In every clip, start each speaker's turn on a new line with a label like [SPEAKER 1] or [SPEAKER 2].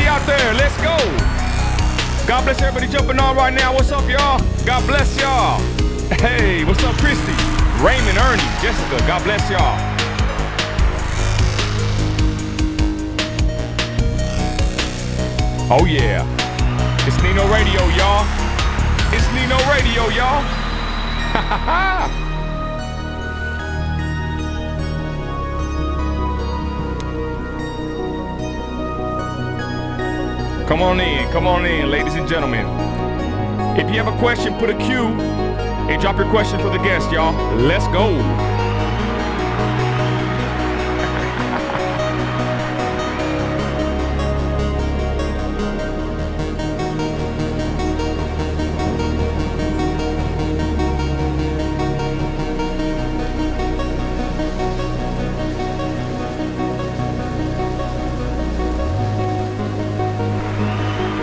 [SPEAKER 1] everybody out there. Let's go. God bless everybody jumping on right now. What's up, y'all? God bless y'all. Hey, what's up, Christy? Raymond, Ernie, Jessica, God bless y'all. Oh, yeah. It's Nino Radio, y'all. It's Nino Radio, y'all. Ha ha ha. Come on in, ladies and gentlemen. If you have a question, put a Q and drop your question for the guest, y'all. Let's go.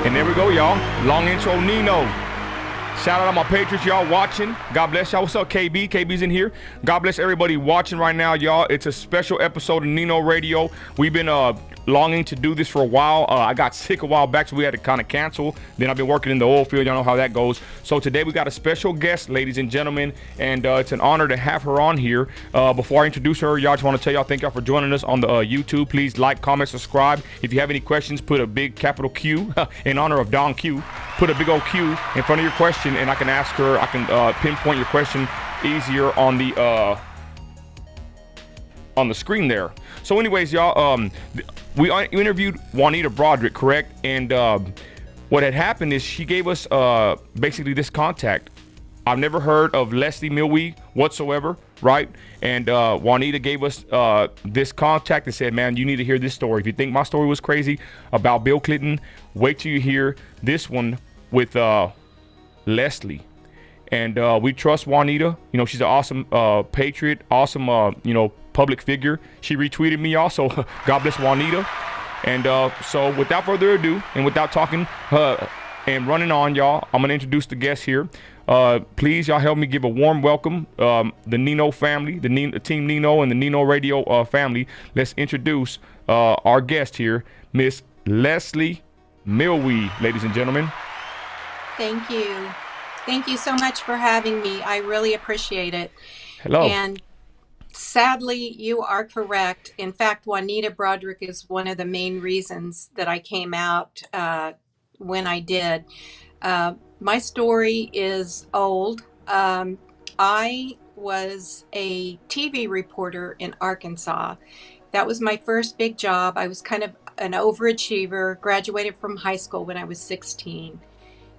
[SPEAKER 1] And there we go, y'all. Long intro, Nino. Shout out to my Patriots, y'all watching. God bless y'all. What's up, KB? KB's in here. God bless everybody watching right now, y'all. It's a special episode of Nino Radio. We've been longing to do this for a while. I got sick a while back, so we had to kind of cancel. Then I've been working in the oil field. Y'all know how that goes. So today we got a special guest, ladies and gentlemen, and it's an honor to have her on here. Before I introduce her, y'all, just want to tell y'all thank y'all for joining us on the YouTube. Please like, comment, subscribe. If you have any questions, put a big capital Q in honor of Don Q. Put a big old Q in front of your question, and I can ask her. I can pinpoint your question easier on the screen there. So anyways, y'all, we interviewed Juanita Broderick, correct? And what had happened is she gave us basically this contact. I've never heard of Leslie Milwee whatsoever, right? And Juanita gave us this contact and said, man, you need to hear this story. If you think my story was crazy about Billclinton, wait till you hear this one with Leslie. And we trust Juanita. You know, she's an awesome patriot, awesome, public figure. She retweeted me also. God bless Juanita. And so without further ado, and without talking and running on, y'all, I'm going to introduce the guest here. Please, y'all, help me give a warm welcome, the Nino family, the Team Nino and the Nino Radio family. Let's introduce our guest here, Miss Leslie Milwee, ladies and gentlemen.
[SPEAKER 2] Thank you. Thank you so much for having me. I really appreciate it.
[SPEAKER 1] Hello.
[SPEAKER 2] And sadly, you are correct. In fact, Juanita Broderick is one of the main reasons that I came out when I did. My story is old. I was a TV reporter in Arkansas. That was my first big job. I was kind of an overachiever, graduated from high school when I was 16.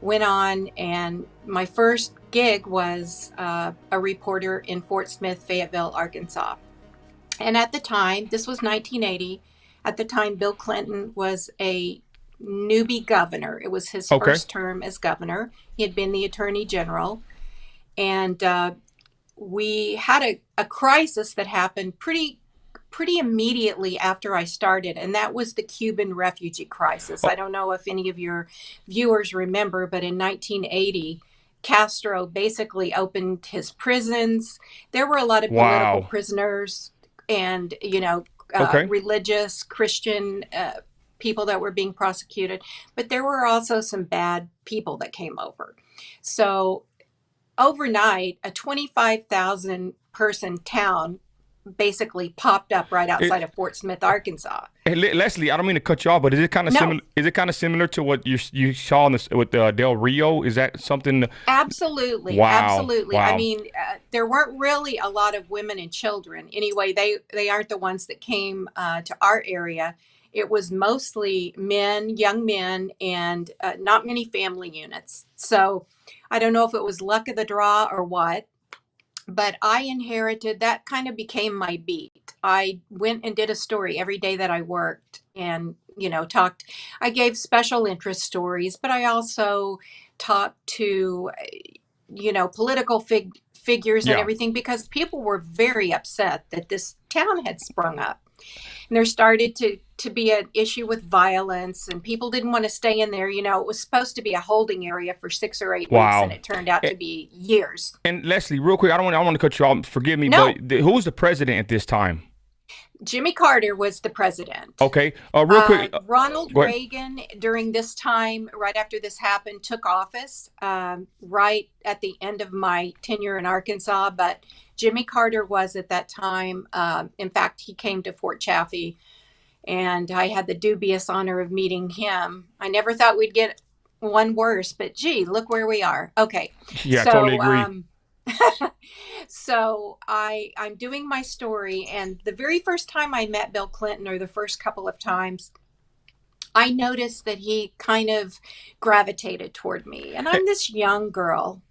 [SPEAKER 2] Went on, and my first gig was a reporter in Fort Smith, Fayetteville, Arkansas. And at the time, this was 1980, at the time Billclinton was a newbie governor. It was his first term as governor. He had been the attorney general. And we had a crisis that happened pretty immediately after I started, and that was the Cuban refugee crisis. I don't know if any of your viewers remember, but in 1980, Castro basically opened his prisons. There were a lot of political prisoners and, religious Christian people that were being prosecuted, but there were also some bad people that came over. So overnight, a 25,000 person town basically popped up right outside of Fort Smith, Arkansas.
[SPEAKER 1] Hey, Leslie, I don't mean to cut you off, but is it kind of similar? Is it kind of similar to what you saw with Del Rio? Is that something?
[SPEAKER 2] Absolutely, absolutely. Wow. I mean, there weren't really a lot of women and children. Anyway, they aren't the ones that came to our area. It was mostly men, young men, and not many family units. So I don't know if it was luck of the draw or what. But I inherited, that kind of became my beat. I went and did a story every day that I worked and, talked. I gave special interest stories, but I also talked to, political figures and everything, because people were very upset that this town had sprung up. And there started to be an issue with violence, and people didn't want to stay in there. It was supposed to be a holding area for 6 or 8 weeks, and it turned out to be years.
[SPEAKER 1] And Leslie, real quick, I don't want to cut you off. Forgive me, but who was the president at this time?
[SPEAKER 2] Jimmy Carter was the president.
[SPEAKER 1] Okay. Real quick.
[SPEAKER 2] Ronald
[SPEAKER 1] Go ahead.
[SPEAKER 2] Reagan, during this time, right after this happened, took office right at the end of my tenure in Arkansas. But Jimmy Carter was at that time. In fact, he came to Fort Chaffee, and I had the dubious honor of meeting him. I never thought we'd get one worse, but gee, look where we are. Okay,
[SPEAKER 1] Yeah, I totally
[SPEAKER 2] so
[SPEAKER 1] agree.
[SPEAKER 2] so I'm doing my story, and the very first time I met Bill Clinton, or the first couple of times, I noticed that he kind of gravitated toward me, and I'm this young girl,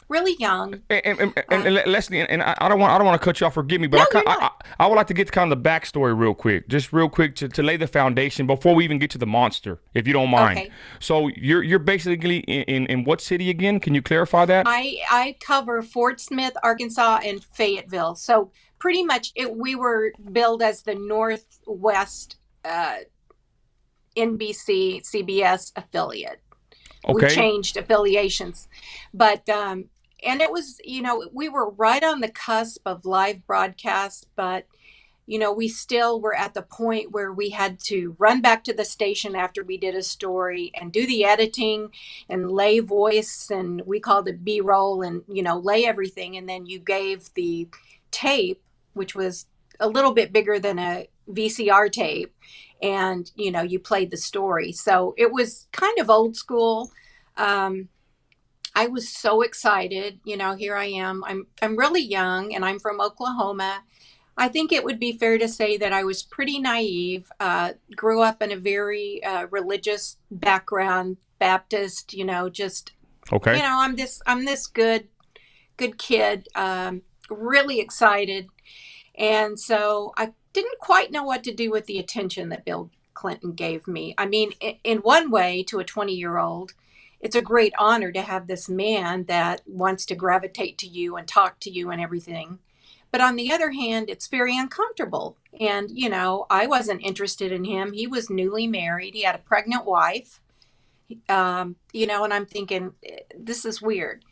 [SPEAKER 2] really young.
[SPEAKER 1] And
[SPEAKER 2] Uh,
[SPEAKER 1] Leslie, and I don't want to cut you off. Forgive me, but
[SPEAKER 2] no, you're not.
[SPEAKER 1] I would like to get kind of the backstory real quick, just real quick to lay the foundation before we even get to the monster, if you don't mind.
[SPEAKER 2] Okay.
[SPEAKER 1] So you're basically in what city again? Can you clarify that?
[SPEAKER 2] I cover Fort Smith, Arkansas, and Fayetteville. So pretty much we were billed as the Northwest NBC CBS affiliate. We
[SPEAKER 1] Okay.
[SPEAKER 2] changed affiliations, but and it was, we were right on the cusp of live broadcast, but we still were at the point where we had to run back to the station after we did a story and do the editing and lay voice, and we called it B-roll, and lay everything, and then you gave the tape, which was a little bit bigger than a VCR tape, and you played the story. So it was kind of old school. um, I was so excited. Here I am. I'm really young, and I'm from Oklahoma. I think it would be fair to say that I was pretty naive. Grew up in a very religious background, Baptist. Just
[SPEAKER 1] Okay.
[SPEAKER 2] I'm this good kid. Really excited, and so I didn't quite know what to do with the attention that Bill Clinton gave me. I mean, in one way, to a 20-year-old, it's a great honor to have this man that wants to gravitate to you and talk to you and everything. But on the other hand, it's very uncomfortable. And, I wasn't interested in him. He was newly married, he had a pregnant wife, and I'm thinking, this is weird.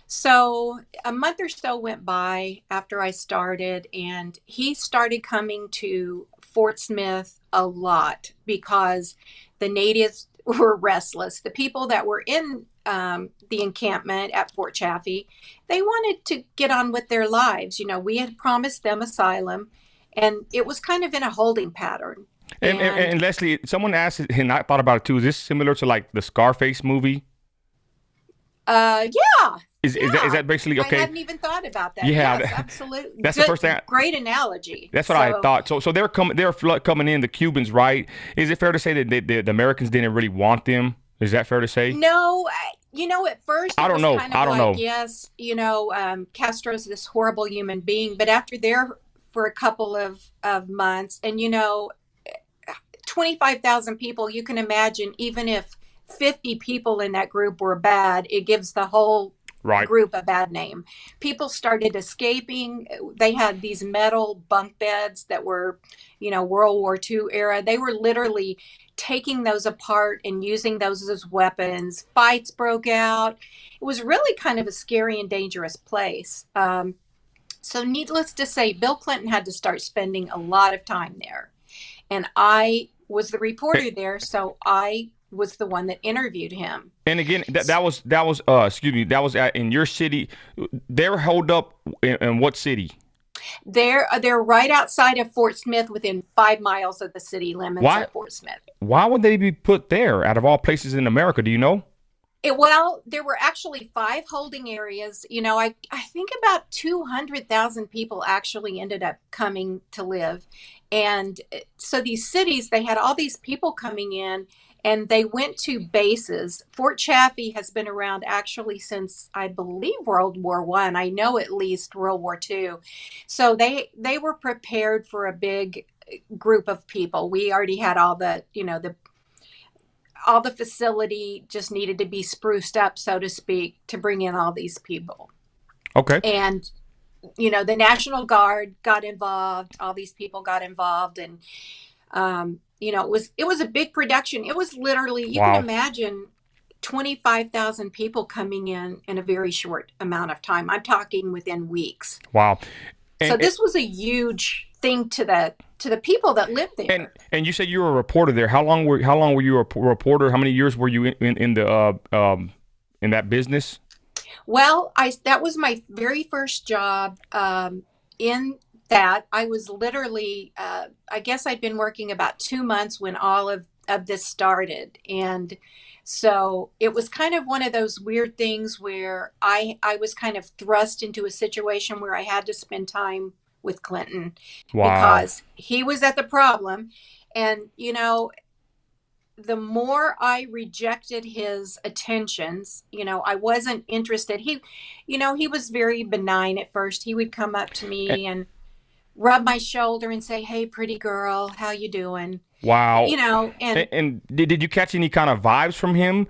[SPEAKER 2] So a month or so went by after I started, and he started coming to Fort Smith a lot because the natives were restless. The people that were in the encampment at Fort Chaffee, they wanted to get on with their lives. We had promised them asylum, and it was kind of in a holding pattern. And
[SPEAKER 1] And Leslie, someone asked, and I thought about it too. Is this similar to like the Scarface movie?
[SPEAKER 2] yeah,
[SPEAKER 1] Is
[SPEAKER 2] yeah,
[SPEAKER 1] that basically
[SPEAKER 2] I
[SPEAKER 1] okay?
[SPEAKER 2] hadn't even thought about that.
[SPEAKER 1] Yeah,
[SPEAKER 2] Yes, absolutely.
[SPEAKER 1] that's the
[SPEAKER 2] Good,
[SPEAKER 1] first thing.
[SPEAKER 2] great analogy.
[SPEAKER 1] That's what I
[SPEAKER 2] So,
[SPEAKER 1] thought. So they're coming. Coming in. The Cubans, right? Is it fair to say that the Americans didn't really want them? Is that fair to say?
[SPEAKER 2] no, at first
[SPEAKER 1] I
[SPEAKER 2] it
[SPEAKER 1] don't
[SPEAKER 2] was
[SPEAKER 1] know.
[SPEAKER 2] kind of
[SPEAKER 1] I don't
[SPEAKER 2] like,
[SPEAKER 1] know.
[SPEAKER 2] yes, Castro's this horrible human being, but after there for a couple of months, and 25,000 people, you can imagine, even if 50 people in that group were bad, it gives the whole
[SPEAKER 1] Right.
[SPEAKER 2] group a bad name. People started escaping. They had these metal bunk beds that were, World War II era. They were literally taking those apart and using those as weapons. Fights broke out. It was really kind of a scary and dangerous place. So, needless to say, Bill Clinton had to start spending a lot of time there. And I was the reporter there, so I was the one that interviewed him.
[SPEAKER 1] And again, that was excuse me, that was in your city. They're holed up in what city?
[SPEAKER 2] They're right outside of Fort Smith, within 5 miles of the city limits
[SPEAKER 1] Why
[SPEAKER 2] of Fort Smith.
[SPEAKER 1] why would they be put there out of all places in America? Do you know?
[SPEAKER 2] Well, there were actually five holding areas. I think about 200,000 people actually ended up coming to live. And so these cities, they had all these people coming in, and they went to bases. Fort Chaffee has been around actually since, I believe, World War One. I know at least World War Two. So they were prepared for a big group of people. We already had all the facility just needed to be spruced up, so to speak, to bring in all these people.
[SPEAKER 1] Okay.
[SPEAKER 2] And the National Guard got involved. All these people got involved, and it was a big production. It was literally, you can
[SPEAKER 1] Wow.
[SPEAKER 2] imagine, 25,000 people coming in a very short amount of time. I'm talking within weeks.
[SPEAKER 1] Wow.
[SPEAKER 2] So
[SPEAKER 1] And
[SPEAKER 2] this was a huge thing to the people that lived there.
[SPEAKER 1] and you said you were a reporter there. How long were you a reporter? How many years were you in the in that business?
[SPEAKER 2] Well, I that was my very first job. In that, I was literally, I guess I'd been working about 2 months when all of this started, and so it was kind of one of those weird things where I was kind of thrust into a situation where I had to spend time with Clinton
[SPEAKER 1] Wow.
[SPEAKER 2] because he was at the problem, and the more I rejected his attentions, I wasn't interested. He was very benign at first. He would come up to
[SPEAKER 1] And,
[SPEAKER 2] me and rub my shoulder and say, "Hey, pretty girl, how you doing?"
[SPEAKER 1] wow.
[SPEAKER 2] And
[SPEAKER 1] And did you catch any kind of vibes from him?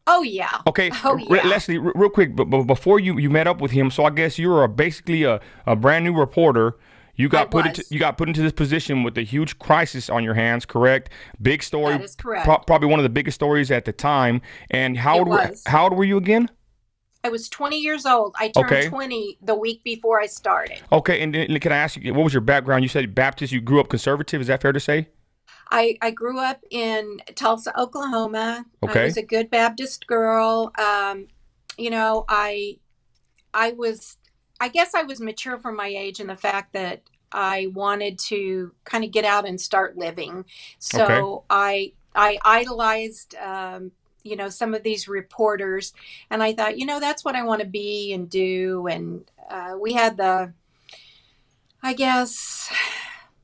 [SPEAKER 2] oh yeah,
[SPEAKER 1] Okay,
[SPEAKER 2] oh yeah,
[SPEAKER 1] Leslie, real quick, but before you met up with him, so I guess you were basically a brand new reporter.
[SPEAKER 2] I was.
[SPEAKER 1] You got put into this position with a huge crisis on your hands, correct? Big story,
[SPEAKER 2] That is correct.
[SPEAKER 1] probably one of the biggest stories at the time. And
[SPEAKER 2] It was.
[SPEAKER 1] how old were you again?
[SPEAKER 2] I was 20 years old. I turned
[SPEAKER 1] Okay,
[SPEAKER 2] 20 the week before I started.
[SPEAKER 1] okay, and then can I ask you what was your background? You said Baptist. You grew up conservative. Is that fair to say?
[SPEAKER 2] I grew up in Tulsa, Oklahoma. I
[SPEAKER 1] Okay,
[SPEAKER 2] was a good Baptist girl. You know, I was, I guess I was mature for my age in the fact that I wanted to kind of get out and start living.
[SPEAKER 1] okay.
[SPEAKER 2] So I idolized, some of these reporters, and I thought, that's what I want to be and do. And we had I guess,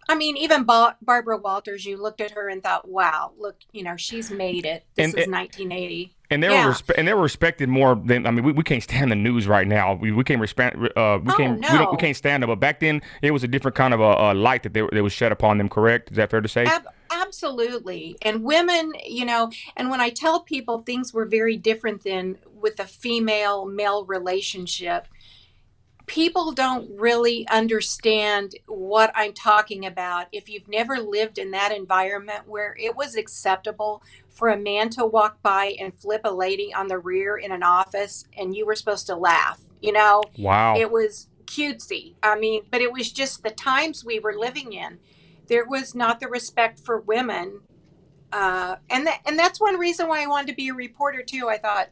[SPEAKER 2] I mean, even Barbara Walters, you looked at her and thought, wow, look, she's made it. This
[SPEAKER 1] And
[SPEAKER 2] is 1980.
[SPEAKER 1] and they were
[SPEAKER 2] Yeah.
[SPEAKER 1] and they were respected more than I mean we can't stand the news right now. We can't respect
[SPEAKER 2] Oh
[SPEAKER 1] we
[SPEAKER 2] no.
[SPEAKER 1] can't stand them. But back then it was a different kind of a light that was shed upon them. Correct? Is that fair to say?
[SPEAKER 2] Absolutely. And women, and when I tell people things were very different than with a female male relationship, people don't really understand what I'm talking about if you've never lived in that environment where it was acceptable for a man to walk by and flip a lady on the rear in an office and you were supposed to laugh.
[SPEAKER 1] Wow.
[SPEAKER 2] It was cutesy. I mean, but it was just the times we were living in. There was not the respect for women. And that's one reason why I wanted to be a reporter too. I thought,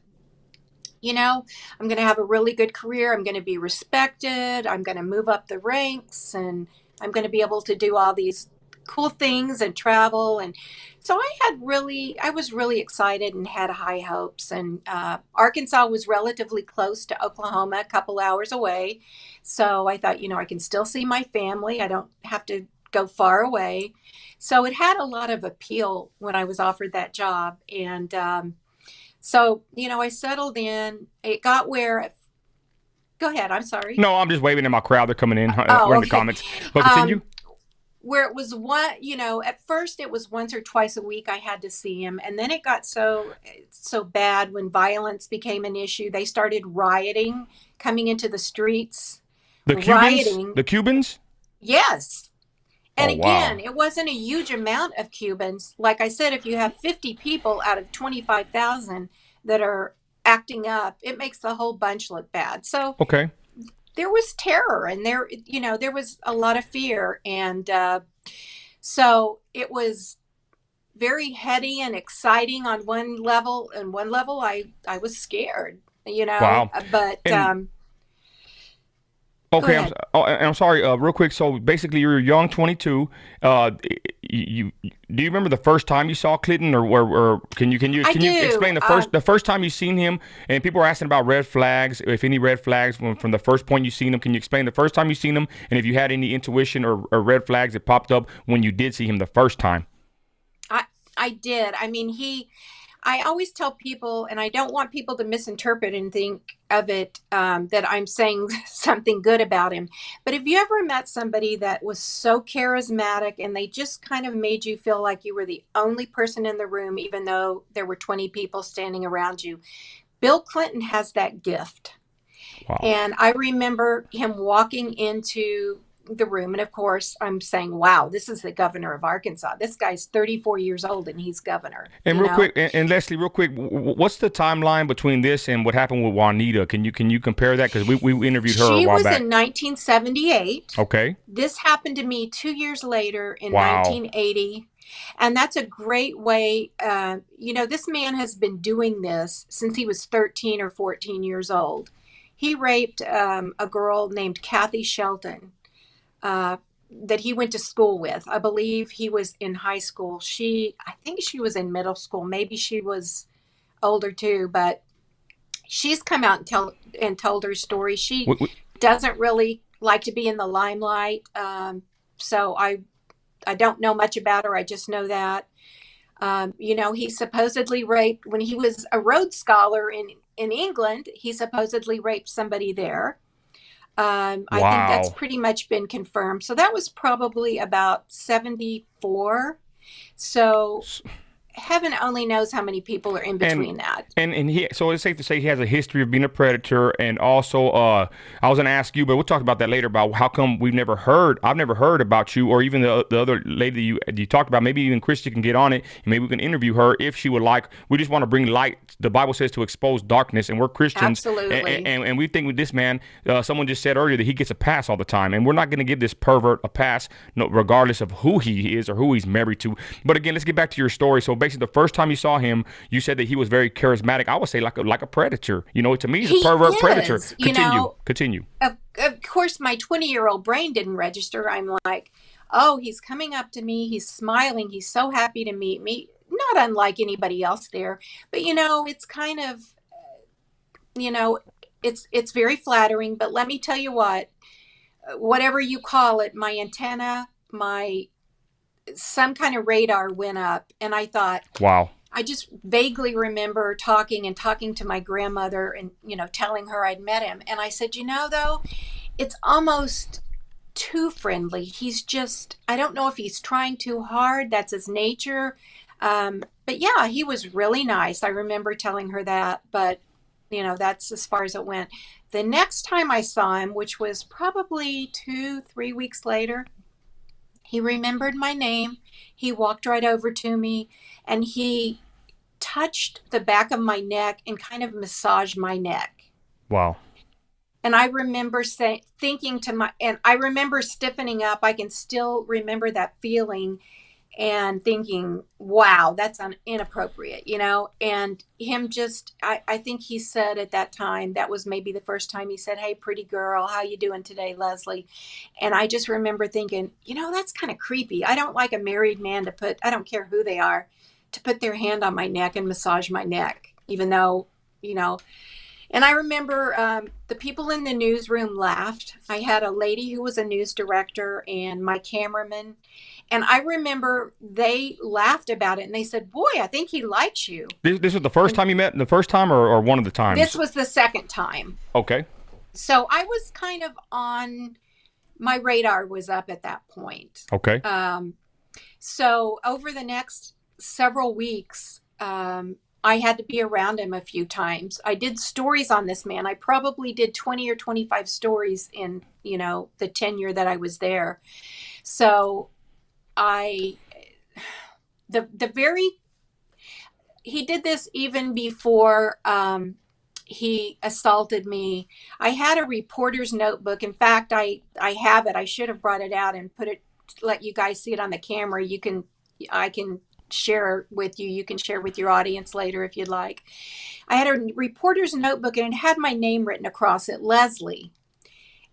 [SPEAKER 2] I'm going to have a really good career. I'm going to be respected. I'm going to move up the ranks and I'm going to be able to do all these cool things and travel. And so I was really excited and had high hopes. And Arkansas was relatively close to Oklahoma, a couple hours away. So I thought, I can still see my family. I don't have to go far away. So it had a lot of appeal when I was offered that job. And so, I settled in. It got where, go ahead, I'm sorry.
[SPEAKER 1] No, I'm just waving at my crowd. They're coming in. We're
[SPEAKER 2] Oh,
[SPEAKER 1] in the
[SPEAKER 2] okay.
[SPEAKER 1] comments. But continue.
[SPEAKER 2] Um, where it was at first it was once or twice a week I had to see him. And then it got so bad when violence became an issue. They started rioting, coming into the streets,
[SPEAKER 1] The Cubans.
[SPEAKER 2] rioting.
[SPEAKER 1] The Cubans.
[SPEAKER 2] Yes. And
[SPEAKER 1] Oh
[SPEAKER 2] again,
[SPEAKER 1] wow.
[SPEAKER 2] it wasn't a huge amount of Cubans. Like I said, if you have 50 people out of 25,000 that are acting up, it makes the whole bunch look bad. So
[SPEAKER 1] Okay.
[SPEAKER 2] there was terror and there was a lot of fear. And so it was very heady and exciting on one level. And one level, I was scared,
[SPEAKER 1] Wow.
[SPEAKER 2] but
[SPEAKER 1] And
[SPEAKER 2] go
[SPEAKER 1] okay,
[SPEAKER 2] ahead.
[SPEAKER 1] and I'm sorry. Real quick. So basically, you're young, 22. Do you remember the first time you saw Clinton, or
[SPEAKER 2] I
[SPEAKER 1] can you
[SPEAKER 2] do.
[SPEAKER 1] explain the first time you seen him? And people are asking about red flags. If any red flags from the first point you seen him, can you explain the first time you seen him, and if you had any intuition or red flags that popped up when you did see him the first time?
[SPEAKER 2] I I did. I mean, I always tell people, and I don't want people to misinterpret and think of it that I'm saying something good about him. But have you ever met somebody that was so charismatic and they just kind of made you feel like you were the only person in the room, even though there were 20 people standing around you? Bill Clinton has that gift.
[SPEAKER 1] Wow.
[SPEAKER 2] And I remember him walking into the room. And of course, I'm saying, wow, this is the governor of Arkansas. This guy's 34 years old and he's governor.
[SPEAKER 1] And real quick, and Leslie, real quick, what's the timeline between this and what happened with Juanita? Can you compare that? Because we interviewed her a while back.
[SPEAKER 2] She was in 1978.
[SPEAKER 1] Okay.
[SPEAKER 2] This happened to me 2 years later in
[SPEAKER 1] Wow.
[SPEAKER 2] 1980. And that's a great way. This man has been doing this since he was 13 or 14 years old. He raped a girl named Kathy Shelton that he went to school with. I believe he was in high school. I think she was in middle school. Maybe she was older too, but she's come out and told her story. She doesn't really like to be in the limelight. So I don't know much about her. I just know that, he supposedly raped, when he was a Rhodes Scholar in England, he supposedly raped somebody there. I think that's pretty much been confirmed. So that was probably about 74. So heaven only knows how many people are in between that.
[SPEAKER 1] And so it's safe to say he has a history of being a predator. And also, I was going to ask you, but we'll talk about that later, about how come I've never heard about you, or even the other lady you talked about. Maybe even Christy can get on it, and maybe we can interview her if she would like. We just want to bring light. The Bible says to expose darkness, and we're Christians.
[SPEAKER 2] Absolutely.
[SPEAKER 1] And we think with this man, someone just said earlier that he gets a pass all the time. And we're not going to give this pervert a pass, regardless of who he is or who he's married to. But again, let's get back to your story. So basically, the first time you saw him, you said that he was very charismatic. I would say like a predator. To me, he's a pervert predator. Continue.
[SPEAKER 2] Of course, my 20-year-old brain didn't register. I'm like, oh, he's coming up to me. He's smiling. He's so happy to meet me. Not unlike anybody else there. But, it's kind of, it's very flattering. But let me tell you what, whatever you call it, my antenna, some kind of radar went up, and I thought,
[SPEAKER 1] wow.
[SPEAKER 2] I just vaguely remember talking to my grandmother and, telling her I'd met him. And I said, though, it's almost too friendly. He's just, I don't know if he's trying too hard. That's his nature. But yeah, he was really nice. I remember telling her that, but that's as far as it went. The next time I saw him, which was probably 2-3 weeks later, he remembered my name. He walked right over to me, and he touched the back of my neck and kind of massaged my neck.
[SPEAKER 1] Wow.
[SPEAKER 2] And I remember and I remember stiffening up. I can still remember that feeling and thinking, wow, that's inappropriate, and him just, I think he said at that time, that was maybe the first time he said, hey, pretty girl, how you doing today, Leslie? And I just remember thinking, that's kind of creepy. I don't like a married man I don't care who they are, to put their hand on my neck and massage my neck, even though, And I remember the people in the newsroom laughed. I had a lady who was a news director and my cameraman. And I remember they laughed about it, and they said, boy, I think he likes you.
[SPEAKER 1] This was the first time you met, the first time, or one of the times?
[SPEAKER 2] This was the second time.
[SPEAKER 1] Okay.
[SPEAKER 2] So I was kind of my radar was up at that point.
[SPEAKER 1] Okay.
[SPEAKER 2] So over the next several weeks, I had to be around him a few times. I did stories on this man. I probably did 20 or 25 stories in, the tenure that I was there. So he did this even before he assaulted me. I had a reporter's notebook. In fact, I have it. I should have brought it out and let you guys see it on the camera. I can share with you. You can share with your audience later if you'd like. I had a reporter's notebook, and it had my name written across it, Leslie.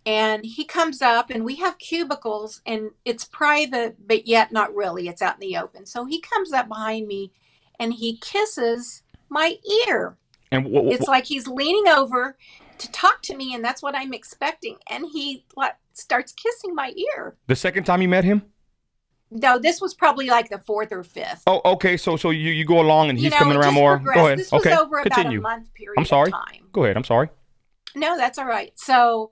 [SPEAKER 2] And he comes up, and we have cubicles, and it's private, but yet not really. It's out in the open. So he comes up behind me, and he kisses my ear.
[SPEAKER 1] And
[SPEAKER 2] it's like he's leaning over to talk to me, and that's what I'm expecting. And he starts kissing my ear.
[SPEAKER 1] The second time you met him?
[SPEAKER 2] No, this was probably like the fourth or fifth.
[SPEAKER 1] Oh, okay. So you go along, and he's coming around more.
[SPEAKER 2] Progressed.
[SPEAKER 1] Go ahead.
[SPEAKER 2] This was
[SPEAKER 1] okay.
[SPEAKER 2] over
[SPEAKER 1] Continue.
[SPEAKER 2] about a month period
[SPEAKER 1] I'm sorry.
[SPEAKER 2] of time.
[SPEAKER 1] Go ahead. I'm sorry.
[SPEAKER 2] No, that's all right. So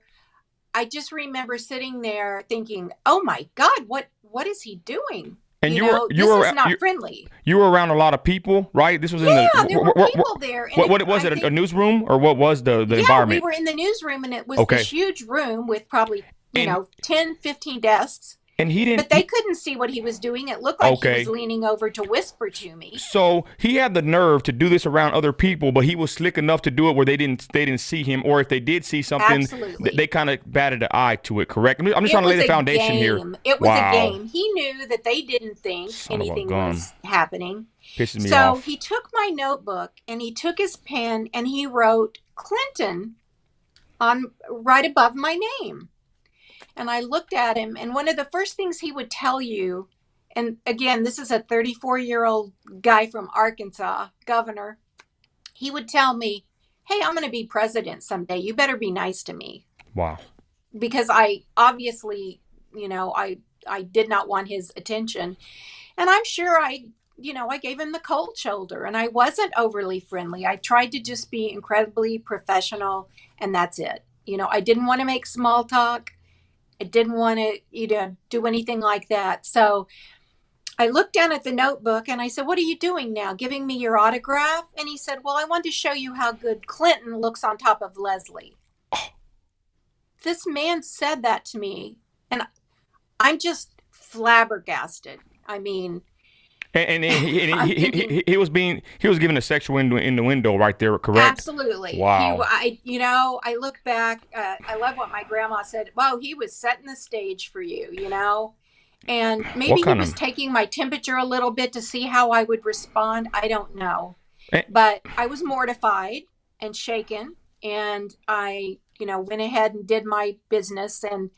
[SPEAKER 2] I just remember sitting there thinking, "Oh my God, what is he doing?"
[SPEAKER 1] And
[SPEAKER 2] this is not friendly.
[SPEAKER 1] You were around a lot of people, right? This was
[SPEAKER 2] there were people there. And
[SPEAKER 1] what was it? A newsroom, or what was the environment?
[SPEAKER 2] Yeah, we were in the newsroom, and it was this huge room with probably
[SPEAKER 1] And
[SPEAKER 2] 10, 15 desks,
[SPEAKER 1] he didn't.
[SPEAKER 2] but they couldn't see what he was doing. It looked like he was
[SPEAKER 1] Okay.
[SPEAKER 2] leaning over to whisper to me.
[SPEAKER 1] So he had the nerve to do this around other people, but he was slick enough to do it where they didn't see him, or if they did see something,
[SPEAKER 2] Absolutely.
[SPEAKER 1] they kind of batted an eye to it. Correct? I'm just
[SPEAKER 2] It
[SPEAKER 1] trying to lay
[SPEAKER 2] was
[SPEAKER 1] the
[SPEAKER 2] a
[SPEAKER 1] foundation here.
[SPEAKER 2] game. It was a
[SPEAKER 1] Wow.
[SPEAKER 2] game. He knew that they didn't think
[SPEAKER 1] Son of a
[SPEAKER 2] anything
[SPEAKER 1] gun.
[SPEAKER 2] was happening.
[SPEAKER 1] Pisses me
[SPEAKER 2] So
[SPEAKER 1] off.
[SPEAKER 2] he took my notebook and he took his pen and he wrote Clinton on right above my name. And I looked at him, and one of the first things he would tell you, and again, this is a 34-year-old guy from Arkansas, governor, he would tell me, hey, I'm going to be president someday. You better be nice to me.
[SPEAKER 1] Wow.
[SPEAKER 2] Because I obviously, I did not want his attention. And I'm sure I gave him the cold shoulder, and I wasn't overly friendly. I tried to just be incredibly professional, and that's it. I didn't want to make small talk. I didn't want to, do anything like that. So I looked down at the notebook and I said, what are you doing now? Giving me your autograph? And he said, well, I wanted to show you how good Clinton looks on top of Leslie. This man said that to me, and I'm just flabbergasted. I mean,
[SPEAKER 1] And he was given a sexual innuendo right there, correct?
[SPEAKER 2] absolutely.
[SPEAKER 1] Wow.
[SPEAKER 2] I look back. I love what my grandma said. Wow, he was setting the stage for you, and maybe he was taking my temperature a little bit to see how I would respond. I don't know, but I was mortified and shaken, and I, went ahead and did my business. And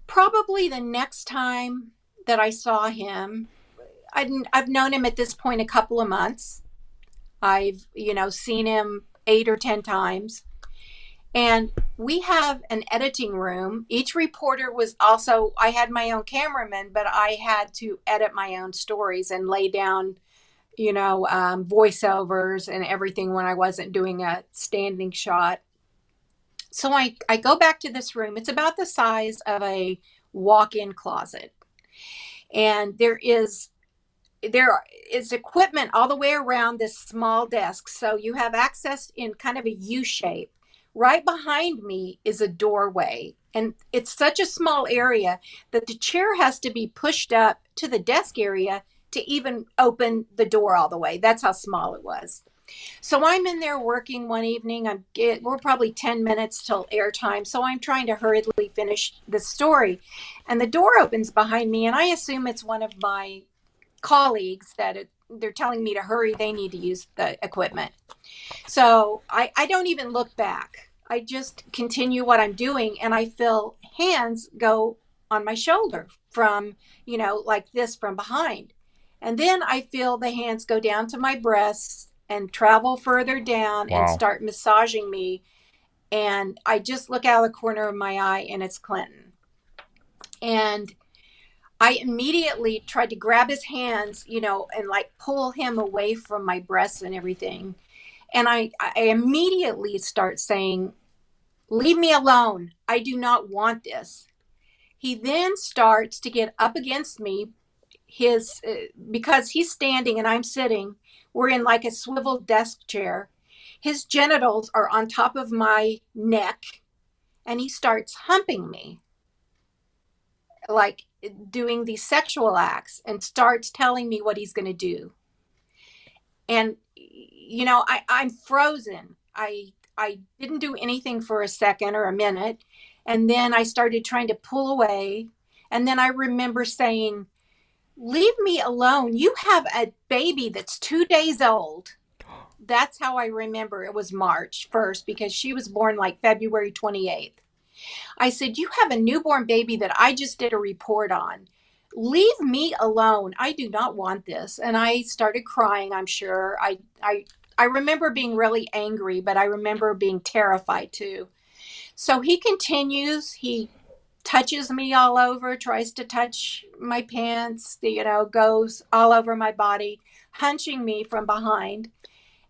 [SPEAKER 2] probably the next time that I saw him, I've known him at this point a couple of months. I've, seen him 8 or 10 times. And we have an editing room. Each reporter was also, I had my own cameraman, but I had to edit my own stories and lay down, voiceovers and everything when I wasn't doing a standing shot. So I go back to this room. It's about the size of a walk-in closet. And there is equipment all the way around this small desk. So you have access in kind of a U shape. Right behind me is a doorway. And it's such a small area that the chair has to be pushed up to the desk area to even open the door all the way. That's how small it was. So I'm in there working one evening. We're probably 10 minutes till airtime. So I'm trying to hurriedly finish the story. And the door opens behind me, and I assume it's one of my colleagues that they're telling me to hurry. They need to use the equipment. So I don't even look back. I just continue what I'm doing, and I feel hands go on my shoulder from, like this from behind. And then I feel the hands go down to my breasts and travel further down and start massaging me. And I just look out of the corner of my eye, and it's Clinton. And I immediately tried to grab his hands, and like pull him away from my breasts and everything. And I immediately start saying, leave me alone. I do not want this. He then starts to get up against me. Because he's standing and I'm sitting, we're in like a swivel desk chair. His genitals are on top of my neck, and he starts humping me, like doing these sexual acts, and starts telling me what he's going to do. And, I'm frozen. I didn't do anything for a second or a minute. And then I started trying to pull away. And then I remember saying, leave me alone. You have a baby that's 2 days old. That's how I remember. It was March 1st because she was born like February 28th. I said, you have a newborn baby that I just did a report on. Leave me alone. I do not want this. And I started crying, I'm sure. I remember being really angry, but I remember being terrified too. So he continues. He touches me all over, tries to touch my pants, goes all over my body, hunching me from behind.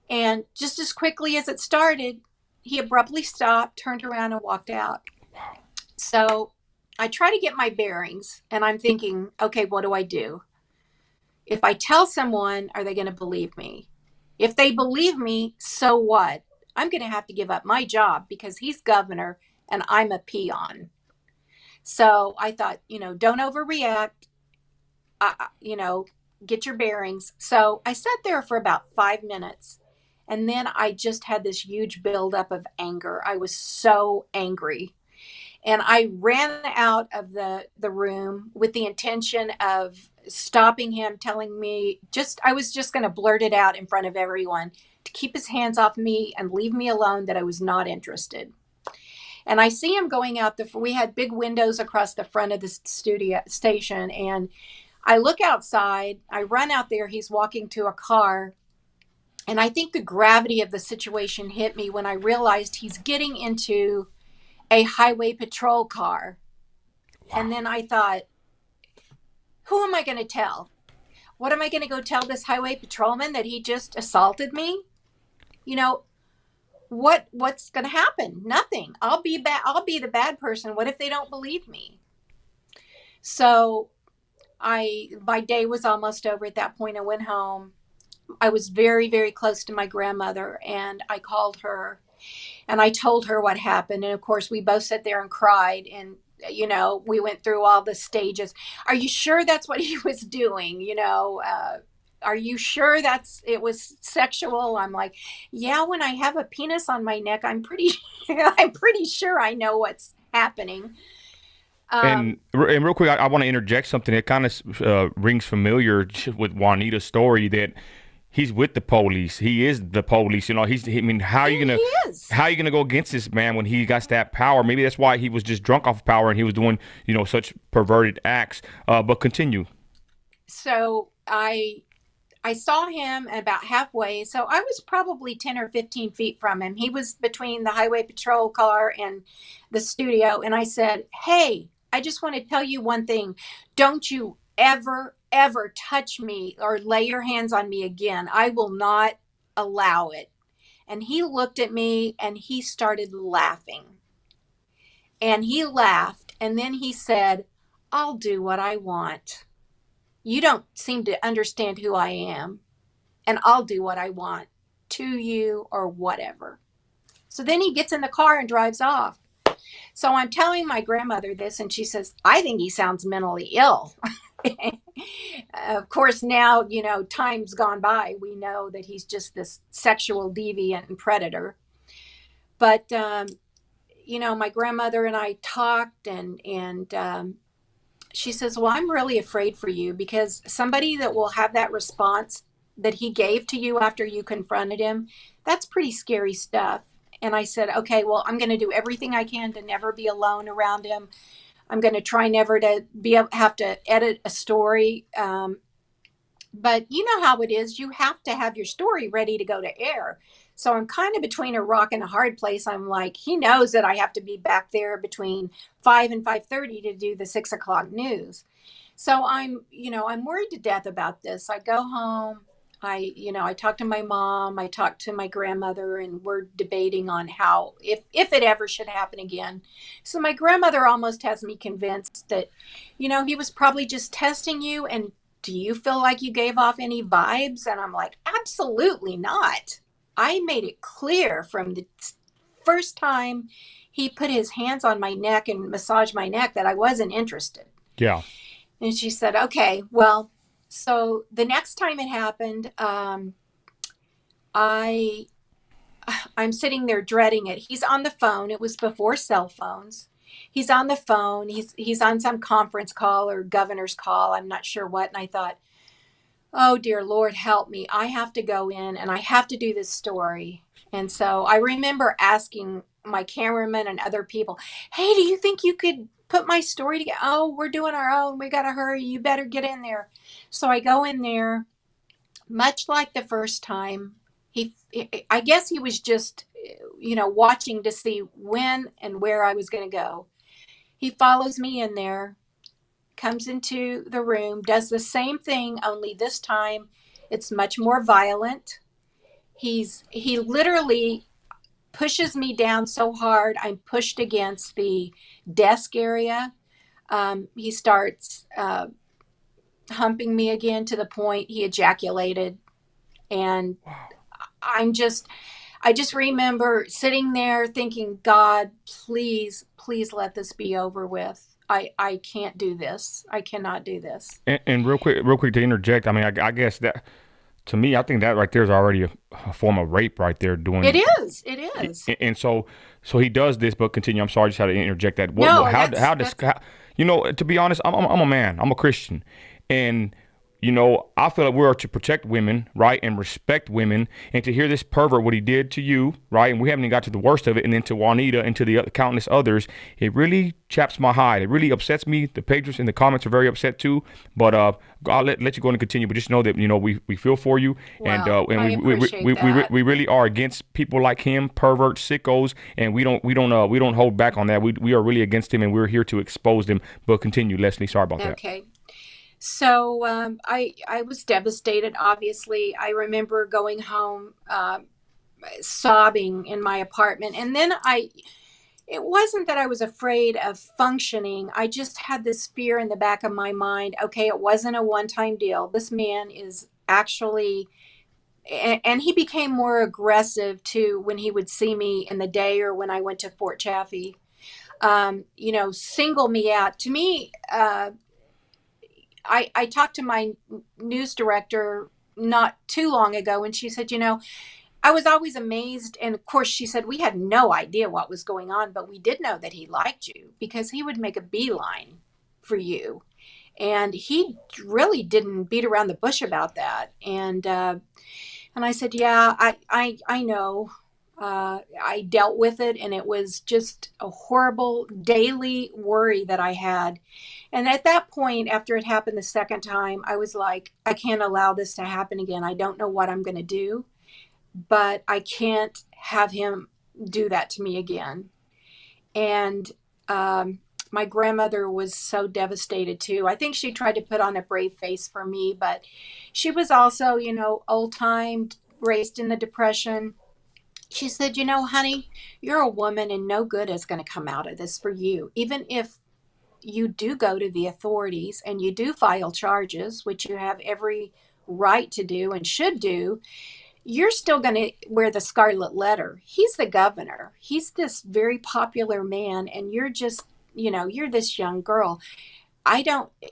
[SPEAKER 2] And just as quickly as it started, he abruptly stopped, turned around, and walked out. So I try to get my bearings, and I'm thinking, okay, what do I do? If I tell someone, are they going to believe me? If they believe me, so what? I'm going to have to give up my job because he's governor and I'm a peon. So I thought, don't overreact, uh, you know, get your bearings. So I sat there for about 5 minutes. And then I just had this huge buildup of anger. I was so angry. And I ran out of the room with the intention of stopping him, telling me I was just going to blurt it out in front of everyone to keep his hands off me and leave me alone, that I was not interested. And I see him going out we had big windows across the front of the studio station. And I look outside, I run out there, he's walking to a car. And I think the gravity of the situation hit me when I realized he's getting into a highway patrol car. And then I thought, who am I going to tell? What am I going to go tell this highway patrolman, that he just assaulted me? You know, what's going to happen? Nothing. I'll be the bad person. What if they don't believe me? So my day was almost over at that point. I went home. I was very, very close to my grandmother, and I called her and I told her what happened. And of course, we both sat there and cried. And, we went through all the stages. Are you sure that's what he was doing? Are you sure it was sexual? I'm like, yeah, when I have a penis on my neck, I'm pretty, I'm pretty sure I know what's happening.
[SPEAKER 1] And real quick, I want to interject something that kind of rings familiar with Juanita's story, that he's with the police. He is the police. I mean, how are you gonna go against this man when he got that power? Maybe that's why he was just drunk off of power and he was doing, such perverted acts. But continue.
[SPEAKER 2] So I saw him about halfway. So I was probably 10 or 15 feet from him. He was between the highway patrol car and the studio. And I said, hey, I just want to tell you one thing. Don't you ever, ever touch me or lay your hands on me again. I will not allow it. And he looked at me and he started laughing. And he laughed. And then he said, I'll do what I want. You don't seem to understand who I am, and I'll do what I want to you or whatever. So then he gets in the car and drives off. So I'm telling my grandmother this, and she says, I think he sounds mentally ill. Of course, now, time's gone by. We know that he's just this sexual deviant and predator. But, my grandmother and I talked, and she says, well, I'm really afraid for you, because somebody that will have that response that he gave to you after you confronted him, that's pretty scary stuff. And I said, okay, well, I'm going to do everything I can to never be alone around him. I'm going to try never to have to edit a story. But you know how it is. You have to have your story ready to go to air. So I'm kind of between a rock and a hard place. I'm like, he knows that I have to be back there between 5 and 5:30 to do the 6 o'clock news. So I'm worried to death about this. I go home. I talk to my mom. I talk to my grandmother, and we're debating on how, if it ever should happen again. So my grandmother almost has me convinced that, he was probably just testing you. And do you feel like you gave off any vibes? And I'm like, absolutely not. I made it clear from the first time he put his hands on my neck and massaged my neck that I wasn't interested.
[SPEAKER 1] Yeah.
[SPEAKER 2] And she said, okay, well, so the next time it happened, I'm sitting there dreading it. He's on the phone. It was before cell phones. He's on the phone. He's on some conference call or governor's call. I'm not sure what. And I thought, oh, dear Lord, help me. I have to go in and I have to do this story. And so I remember asking my cameraman and other people, hey, do you think you could put my story together? Oh, we're doing our own. We got to hurry. You better get in there. So I go in there, much like the first time. I guess he was just, watching to see when and where I was going to go. He follows me in there, comes into the room, does the same thing, only this time it's much more violent. He literally pushes me down so hard I'm pushed against the desk area. He starts humping me again to the point he ejaculated. And I just remember sitting there thinking, God, please, please let this be over with. I can't do this. I cannot do this.
[SPEAKER 1] And real quick to interject. I mean, I guess that to me, I think that right there is already a form of rape right there.
[SPEAKER 2] It
[SPEAKER 1] Doing
[SPEAKER 2] is. It is.
[SPEAKER 1] and so he does this, but continue. I'm sorry, I just had to interject that.
[SPEAKER 2] No,
[SPEAKER 1] How does you know? To be honest, I'm a man. I'm a Christian, and you know I feel like we're to protect women, right, and respect women. And to hear this pervert what he did to you, right, and we haven't even got to the worst of it, and then to Juanita and to the countless others, it really chaps my hide. It really upsets me. The pages in the comments are very upset too. But I'll let you go and continue. But just know that we feel for you,
[SPEAKER 2] Well,
[SPEAKER 1] and
[SPEAKER 2] I appreciate that.
[SPEAKER 1] we really are against people like him, perverts, sickos, and we don't hold back on that. We are really against him, and we're here to expose them. But continue, Leslie. Sorry about that.
[SPEAKER 2] Okay. So I was devastated. Obviously, I remember going home sobbing in my apartment, and then it wasn't that I was afraid of functioning. I just had this fear in the back of my mind. Okay, it wasn't a one-time deal. This man is actually, and he became more aggressive too when he would see me in the day or when I went to Fort Chaffee. Single me out. To me, I talked to my news director not too long ago, and she said, I was always amazed. And of course, she said, we had no idea what was going on, but we did know that he liked you because he would make a beeline for you. And he really didn't beat around the bush about that. And I said, yeah, I know. I dealt with it, and it was just a horrible daily worry that I had. And at that point, after it happened the second time, I was like, I can't allow this to happen again. I don't know what I'm going to do, but I can't have him do that to me again. And my grandmother was so devastated too. I think she tried to put on a brave face for me, but she was also, old time, raised in the Depression. She said, honey, you're a woman and no good is going to come out of this for you. Even if you do go to the authorities and you do file charges, which you have every right to do and should do, you're still going to wear the scarlet letter. He's the governor. He's this very popular man, and you're just, you're this young girl.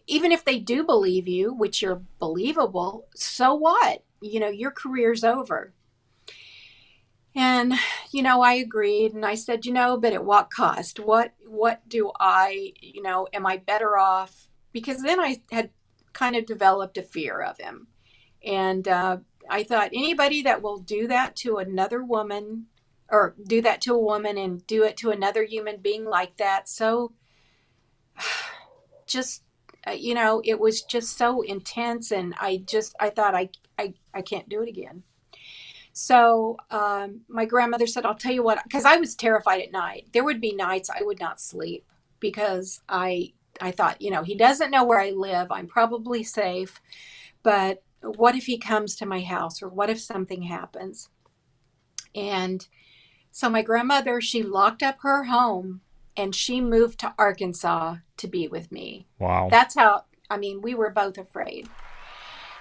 [SPEAKER 2] Even if they do believe you, which you're believable, so what? Your career's over. And, I agreed, and I said, but at what cost? What do am I better off? Because then I had kind of developed a fear of him. And I thought anybody that will do that to another woman, or do that to a woman and do it to another human being like that. So just, it was just so intense. And I thought I can't do it again. So my grandmother said, I'll tell you what, because I was terrified at night. There would be nights I would not sleep because I thought, he doesn't know where I live. I'm probably safe. But what if he comes to my house, or what if something happens? And so my grandmother, she locked up her home and she moved to Arkansas to be with me.
[SPEAKER 1] Wow.
[SPEAKER 2] That's how, we were both afraid.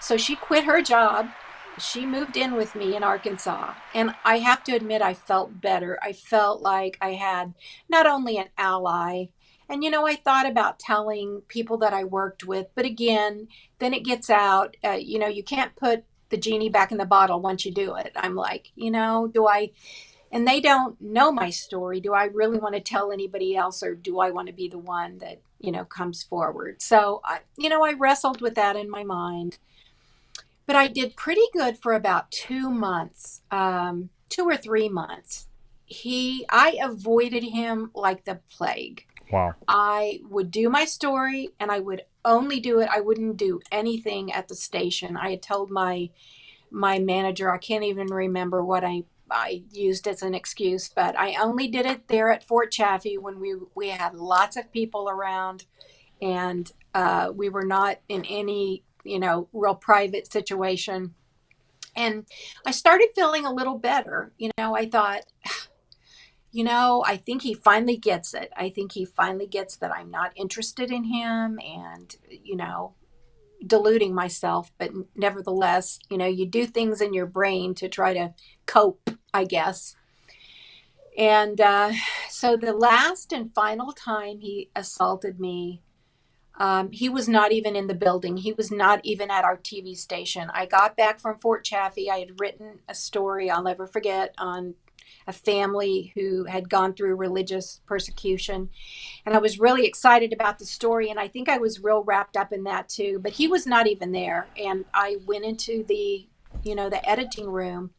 [SPEAKER 2] So she quit her job. She moved in with me in Arkansas. And I have to admit, I felt better. I felt like I had not only an ally, and, I thought about telling people that I worked with, but again, then it gets out, you can't put the genie back in the bottle once you do it. I'm like, and they don't know my story. Do I really want to tell anybody else, or do I want to be the one that, comes forward? So, I wrestled with that in my mind. But I did pretty good for about 2 months, 2 or 3 months. I avoided him like the plague.
[SPEAKER 1] Wow.
[SPEAKER 2] I would do my story, and I would only do it. I wouldn't do anything at the station. I had told my manager, I can't even remember what I used as an excuse, but I only did it there at Fort Chaffee when we had lots of people around, and we were not in any real private situation. And I started feeling a little better. I thought, I think he finally gets it. I think he finally gets that I'm not interested in him, and, deluding myself. But nevertheless, you do things in your brain to try to cope, I guess. And So the last and final time he assaulted me, he was not even in the building. He was not even at our TV station. I got back from Fort Chaffee. I had written a story I'll never forget on a family who had gone through religious persecution. And I was really excited about the story. And I think I was real wrapped up in that too. But he was not even there. And I went into the editing room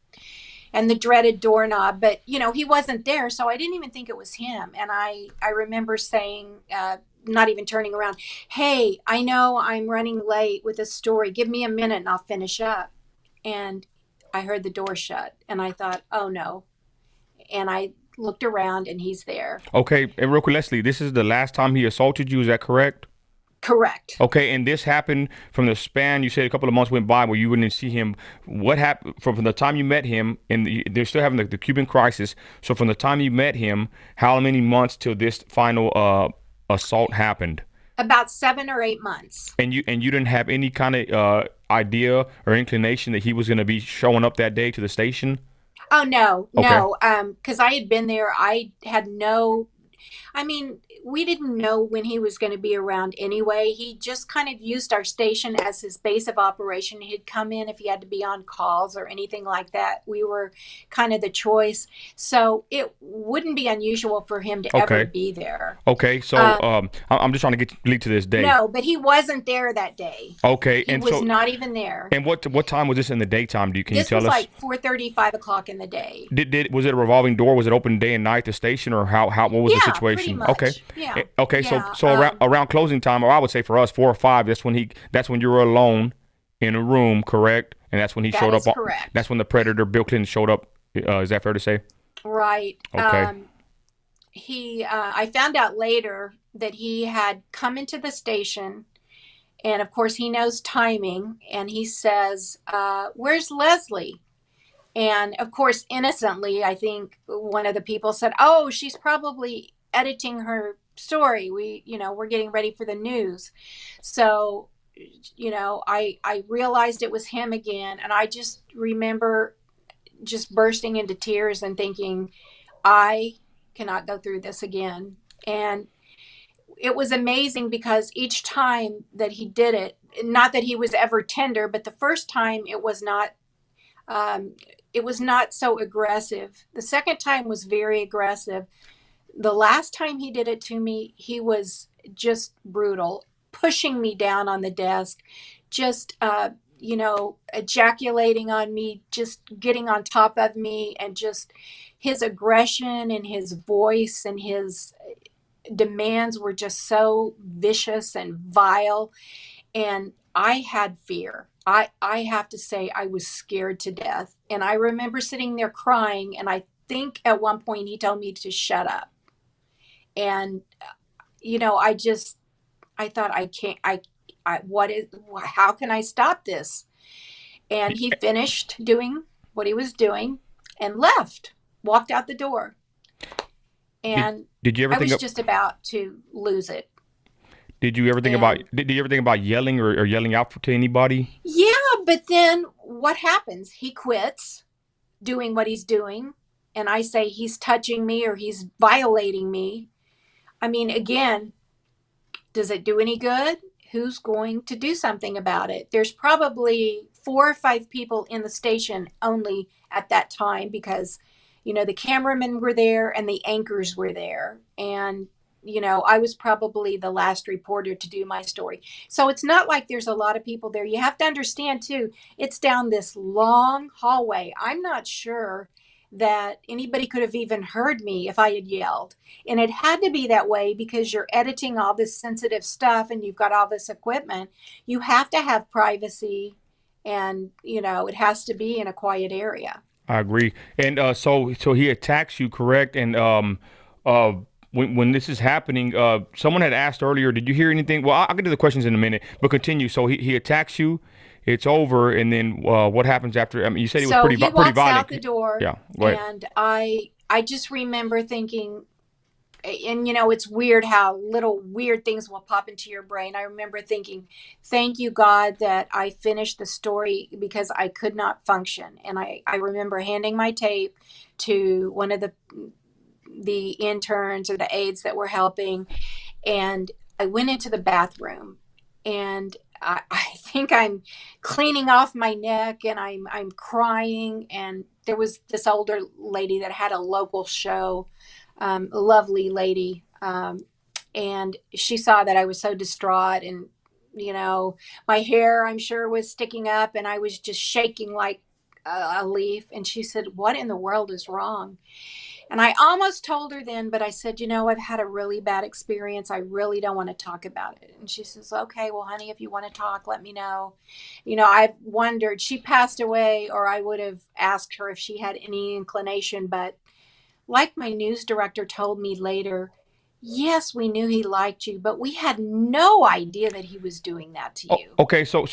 [SPEAKER 2] and the dreaded doorknob, but he wasn't there, so I didn't even think it was him. And I remember saying, not even turning around, "Hey, I know I'm running late with this story. Give me a minute and I'll finish up." And I heard the door shut, and I thought, "Oh no!" And I looked around, and he's there.
[SPEAKER 1] Okay, and real quick, Leslie, this is the last time he assaulted you. Is that correct?
[SPEAKER 2] Correct.
[SPEAKER 1] Okay, and this happened from the span, you said a couple of months went by where you wouldn't see him. What happened from the time you met him, and they're still having the Cuban crisis. So from the time you met him, how many months till this final assault happened?
[SPEAKER 2] About 7 or 8 months.
[SPEAKER 1] And you didn't have any kind of idea or inclination that he was going to be showing up that day to the station?
[SPEAKER 2] Oh no,
[SPEAKER 1] Okay.
[SPEAKER 2] no. Because I had been there. We didn't know when he was going to be around anyway. He just kind of used our station as his base of operation. He'd come in if he had to be on calls or anything like that. We were kind of the choice. So it wouldn't be unusual for him to ever
[SPEAKER 1] Okay.
[SPEAKER 2] be there.
[SPEAKER 1] Okay, so I'm just trying to lead to this day.
[SPEAKER 2] No, but he wasn't there that day.
[SPEAKER 1] Okay,
[SPEAKER 2] He
[SPEAKER 1] and
[SPEAKER 2] was
[SPEAKER 1] so
[SPEAKER 2] not even there.
[SPEAKER 1] and what time was this in the daytime? Can you
[SPEAKER 2] This
[SPEAKER 1] tell
[SPEAKER 2] was
[SPEAKER 1] us?
[SPEAKER 2] like 4:30, 5 o'clock in the day.
[SPEAKER 1] Was it a revolving door? Was it open day and night, the station, or how what was the
[SPEAKER 2] Yeah, pretty
[SPEAKER 1] situation?
[SPEAKER 2] much.
[SPEAKER 1] Okay.
[SPEAKER 2] Yeah.
[SPEAKER 1] Okay,
[SPEAKER 2] Yeah.
[SPEAKER 1] so around closing time, or I would say for us 4 or 5, that's when you were alone in a room, correct? And that's when he
[SPEAKER 2] That
[SPEAKER 1] showed
[SPEAKER 2] is
[SPEAKER 1] up.
[SPEAKER 2] correct.
[SPEAKER 1] That's when the predator Billclinton showed up. Is that fair to say?
[SPEAKER 2] Right.
[SPEAKER 1] Okay.
[SPEAKER 2] I found out later that he had come into the station, and of course he knows timing, and he says, "Where's Leslie?" And of course, innocently, I think one of the people said, "Oh, she's probably editing her story. We're getting ready for the news." So, I realized it was him again, and I just remember just bursting into tears and thinking, I cannot go through this again. And it was amazing because each time that he did it, not that he was ever tender, but the first time um, it was not so aggressive. The second time was very aggressive. The last time he did it to me, he was just brutal, pushing me down on the desk, just ejaculating on me, just getting on top of me, and just his aggression and his voice and his demands were just so vicious and vile. And I had fear. I have to say, I was scared to death. And I remember sitting there crying. And I think at one point he told me to shut up. And, I thought, how can I stop this? And he finished doing what he was doing and left, walked out the door. And
[SPEAKER 1] Did you ever
[SPEAKER 2] I
[SPEAKER 1] think
[SPEAKER 2] was
[SPEAKER 1] of,
[SPEAKER 2] just about to lose it.
[SPEAKER 1] did you ever think about did you ever think about yelling or yelling out to anybody?
[SPEAKER 2] Yeah, but then what happens? He quits doing what he's doing. And I say he's touching me or he's violating me. I mean, again, does it do any good? Who's going to do something about it? There's probably 4 or 5 people in the station only at that time because, the cameramen were there and the anchors were there. And, I was probably the last reporter to do my story. So it's not like there's a lot of people there. You have to understand, too, it's down this long hallway. I'm not sure that anybody could have even heard me if I had yelled. And it had to be that way because you're editing all this sensitive stuff and you've got all this equipment. You have to have privacy and, it has to be in a quiet area.
[SPEAKER 1] I agree. And so he attacks you, correct? And when this is happening, someone had asked earlier, did you hear anything? Well, I'll get to the questions in a minute, but continue. So he attacks you. It's over, and then what happens after? I mean, you said it was
[SPEAKER 2] So
[SPEAKER 1] pretty
[SPEAKER 2] he
[SPEAKER 1] pretty
[SPEAKER 2] walks
[SPEAKER 1] violent.
[SPEAKER 2] out the door,
[SPEAKER 1] Yeah, go ahead.
[SPEAKER 2] and I just remember thinking, and it's weird how little weird things will pop into your brain. I remember thinking, thank you, God, that I finished the story because I could not function. And I remember handing my tape to one of the the interns or the aides that were helping. And I went into the bathroom, and I think I'm cleaning off my neck, and I'm crying. And there was this older lady that had a local show, a lovely lady. And she saw that I was so distraught, and, my hair, I'm sure, was sticking up, and I was just shaking like a leaf. And she said, "What in the world is wrong?" And I almost told her then, but I said, "I've had a really bad experience. I really don't want to talk about it." And she says, "Okay, well, honey, if you want to talk, let me know." I've wondered, she passed away, or I would have asked her if she had any inclination. But like my news director told me later, yes, we knew he liked you, but we had no idea that he was doing that to
[SPEAKER 1] Oh,
[SPEAKER 2] you.
[SPEAKER 1] okay, so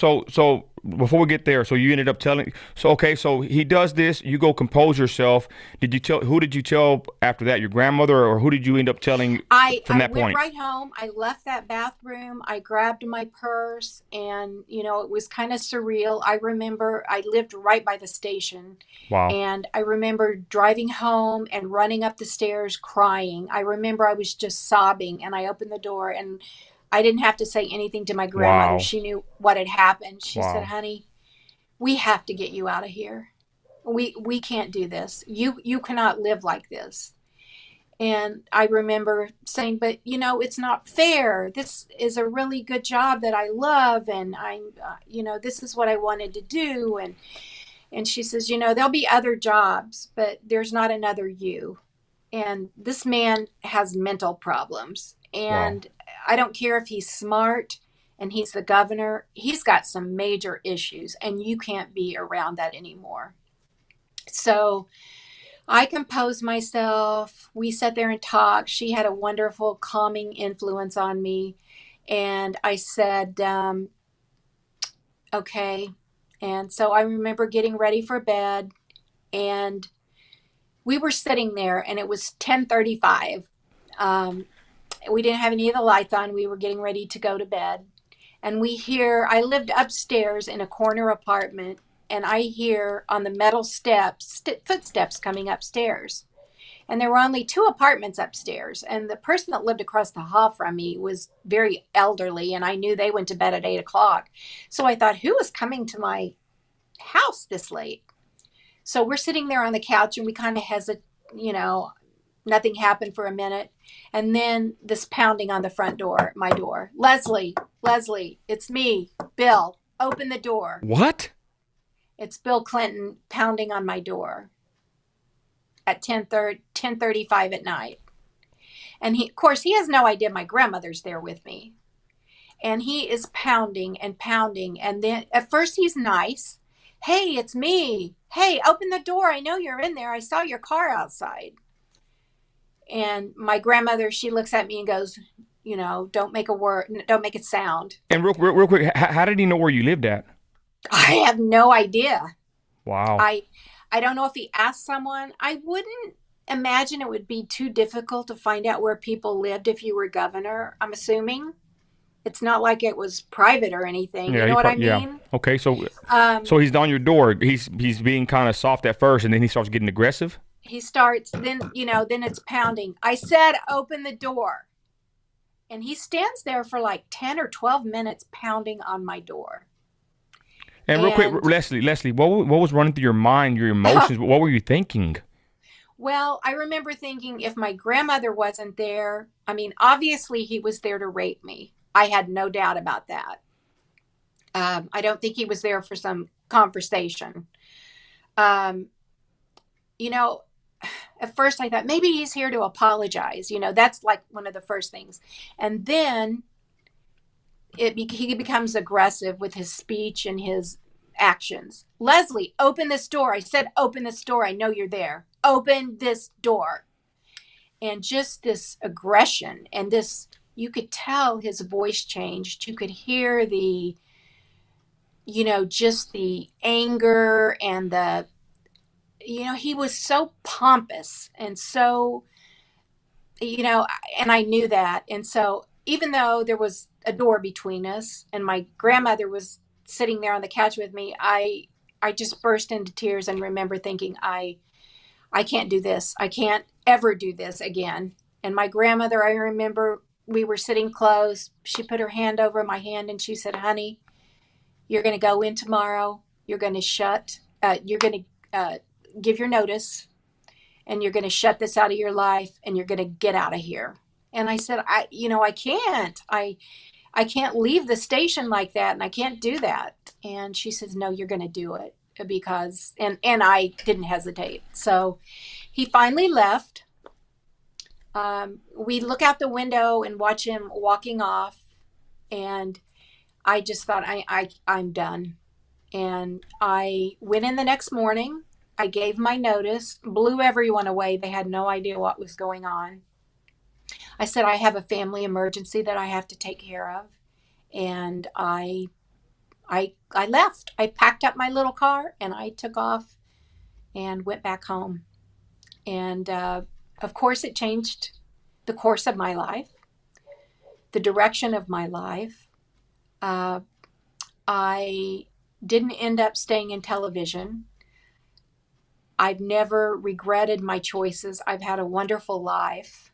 [SPEAKER 1] before we get there, so you ended up telling. So okay, so he does this. You go compose yourself. Did you tell? Who did you tell after that? Your grandmother, or who did you end up telling from
[SPEAKER 2] I
[SPEAKER 1] that
[SPEAKER 2] went
[SPEAKER 1] point?
[SPEAKER 2] right home. I left that bathroom. I grabbed my purse, and it was kind of surreal. I remember I lived right by the station,
[SPEAKER 1] Wow,
[SPEAKER 2] and I remember driving home and running up the stairs crying. I remember I was just sobbing, and I opened the door, and I didn't have to say anything to my grandmother.
[SPEAKER 1] wow,
[SPEAKER 2] She knew what had happened. She said,
[SPEAKER 1] wow.
[SPEAKER 2] "Honey, we have to get you out of here. We can't do this. You cannot live like this." And I remember saying, "But it's not fair. This is a really good job that I love, and this is what I wanted to do." And she says, "There'll be other jobs, but there's not another you. And this man has mental problems.
[SPEAKER 1] Wow.
[SPEAKER 2] And I don't care if he's smart and he's the governor. He's got some major issues, and you can't be around that anymore." So I composed myself. We sat there and talked. She had a wonderful calming influence on me. And I said, "Okay." And so I remember getting ready for bed, and we were sitting there, and it was 10:35. Um, we didn't have any of the lights on. We were getting ready to go to bed. And I lived upstairs in a corner apartment, and I hear on the metal steps, footsteps coming upstairs. And there were only two apartments upstairs. And the person that lived across the hall from me was very elderly, and I knew they went to bed at 8 o'clock. So I thought, who is coming to my house this late? So we're sitting there on the couch, and we kind of hesitate, nothing happened for a minute. And then this pounding on the front door, my door. "Leslie, Leslie, it's me, Bill. Open the door."
[SPEAKER 1] What?
[SPEAKER 2] It's Billclinton pounding on my door at 10:35 at night. And of course, he has no idea my grandmother's there with me. And he is pounding and pounding. And then at first he's nice. "Hey, it's me. Hey, open the door. I know you're in there. I saw your car outside." And my grandmother, she looks at me and goes, "Don't make a word, don't make a sound."
[SPEAKER 1] And real quick, how did he know where you lived at?
[SPEAKER 2] I have no idea.
[SPEAKER 1] Wow.
[SPEAKER 2] I don't know if he asked someone. I wouldn't imagine it would be too difficult to find out where people lived if you were governor. I'm assuming it's not like it was private or anything.
[SPEAKER 1] Yeah,
[SPEAKER 2] You know what I
[SPEAKER 1] yeah.
[SPEAKER 2] mean?
[SPEAKER 1] Okay, so
[SPEAKER 2] Um,
[SPEAKER 1] so he's on your door. He's being kind of soft at first, and then he starts getting aggressive.
[SPEAKER 2] he starts, then it's pounding. I said, "Open the door." And he stands there for like 10 or 12 minutes pounding on my door.
[SPEAKER 1] And real quick,
[SPEAKER 2] And
[SPEAKER 1] Leslie, what was running through your mind, your emotions? What were you thinking?
[SPEAKER 2] well, I remember thinking, if my grandmother wasn't there, I mean, obviously he was there to rape me. I had no doubt about that. I don't think he was there for some conversation. Um, you know, at first I thought maybe he's here to apologize. That's like one of the first things. And then he becomes aggressive with his speech and his actions. "Leslie, open this door." I said, "Open this door. I know you're there. Open this door." And just this aggression, and this, you could tell his voice changed. You could hear just the anger, and he was so pompous, and so, and I knew that. And so even though there was a door between us, and my grandmother was sitting there on the couch with me, I just burst into tears and remember thinking, I can't do this. I can't ever do this again. And my grandmother, I remember we were sitting close. She put her hand over my hand and she said, honey, you're going to go in tomorrow. You're going to you're going to give your notice, and you're going to shut this out of your life, and you're going to get out of here. And I said, I can't. I can't leave the station like that, and I can't do that. And she says, no, you're going to do it, because, and I didn't hesitate. So he finally left. We look out the window and watch him walking off, and I just thought, I'm done. And I went in the next morning. I gave my notice, blew everyone away. They had no idea what was going on. I said, I have a family emergency that I have to take care of. And I left. I packed up my little car and I took off and went back home. And of course, it changed the course of my life, the direction of my life. I didn't end up staying in television. I've never regretted my choices. I've had a wonderful life.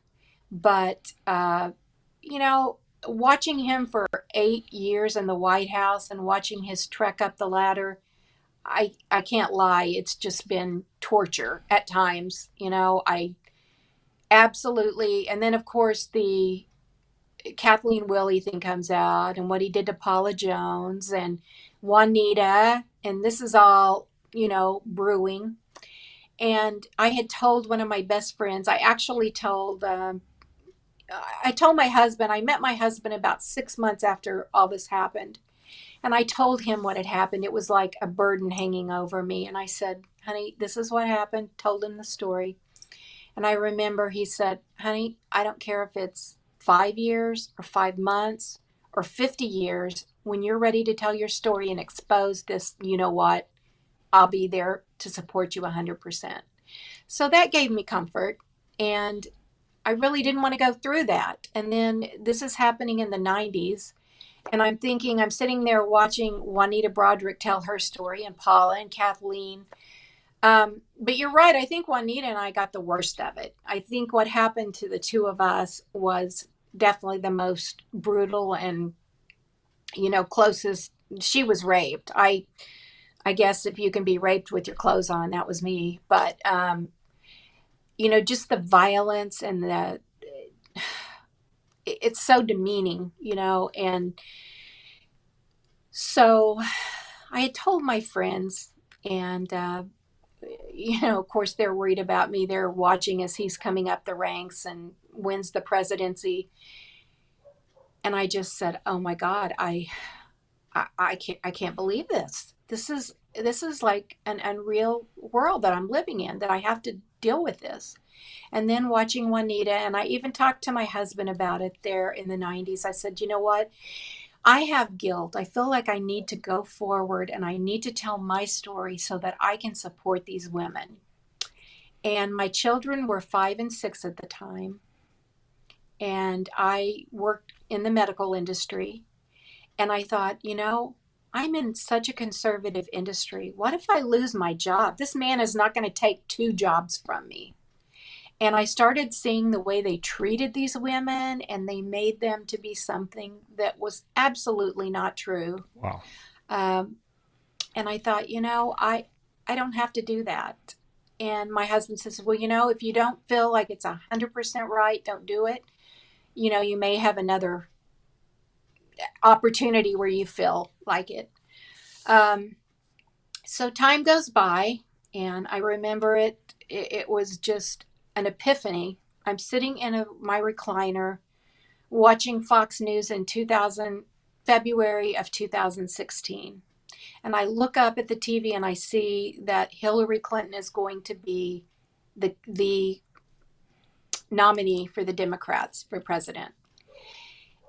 [SPEAKER 2] But, watching him for 8 years in the White House and watching his trek up the ladder, I can't lie. It's just been torture at times. I absolutely. And then, of course, the Kathleen Willey thing comes out, and what he did to Paula Jones and Juanita. And this is all, brewing. And I had told one of my best friends, I actually told my husband, I met my husband about 6 months after all this happened. And I told him what had happened. It was like a burden hanging over me. And I said, honey, this is what happened. Told him the story. And I remember he said, honey, I don't care if it's 5 years or 5 months or 50 years. When you're ready to tell your story and expose this, you know what? I'll be there to support you 100%. So that gave me comfort. And I really didn't want to go through that. And then this is happening in the 90s. And I'm thinking, I'm sitting there watching Juanita Broderick tell her story, and Paula and Kathleen. But you're right. I think Juanita and I got the worst of it. I think what happened to the two of us was definitely the most brutal and, closest. She was raped. I guess if you can be raped with your clothes on, that was me. But, just the violence and it's so demeaning, and so I had told my friends, and, of course they're worried about me. They're watching as he's coming up the ranks and wins the presidency. And I just said, oh my God, I can't believe this. This is like an unreal world that I'm living in, that I have to deal with this. And then watching Juanita, and I even talked to my husband about it there in the 90s. I said, you know what? I have guilt. I feel like I need to go forward and I need to tell my story so that I can support these women. And my children were 5 and 6 at the time. And I worked in the medical industry. And I thought, I'm in such a conservative industry. What if I lose my job? This man is not going to take 2 jobs from me. And I started seeing the way they treated these women, and they made them to be something that was absolutely not true.
[SPEAKER 1] Wow.
[SPEAKER 2] And I thought, I don't have to do that. And my husband says, well, if you don't feel like it's 100% right, don't do it. You may have another opportunity where you feel like it. So time goes by, and I remember it was just an epiphany. I'm sitting in my recliner watching Fox News in February of 2016. And I look up at the TV and I see that Hilaryclinton is going to be the nominee for the Democrats for president.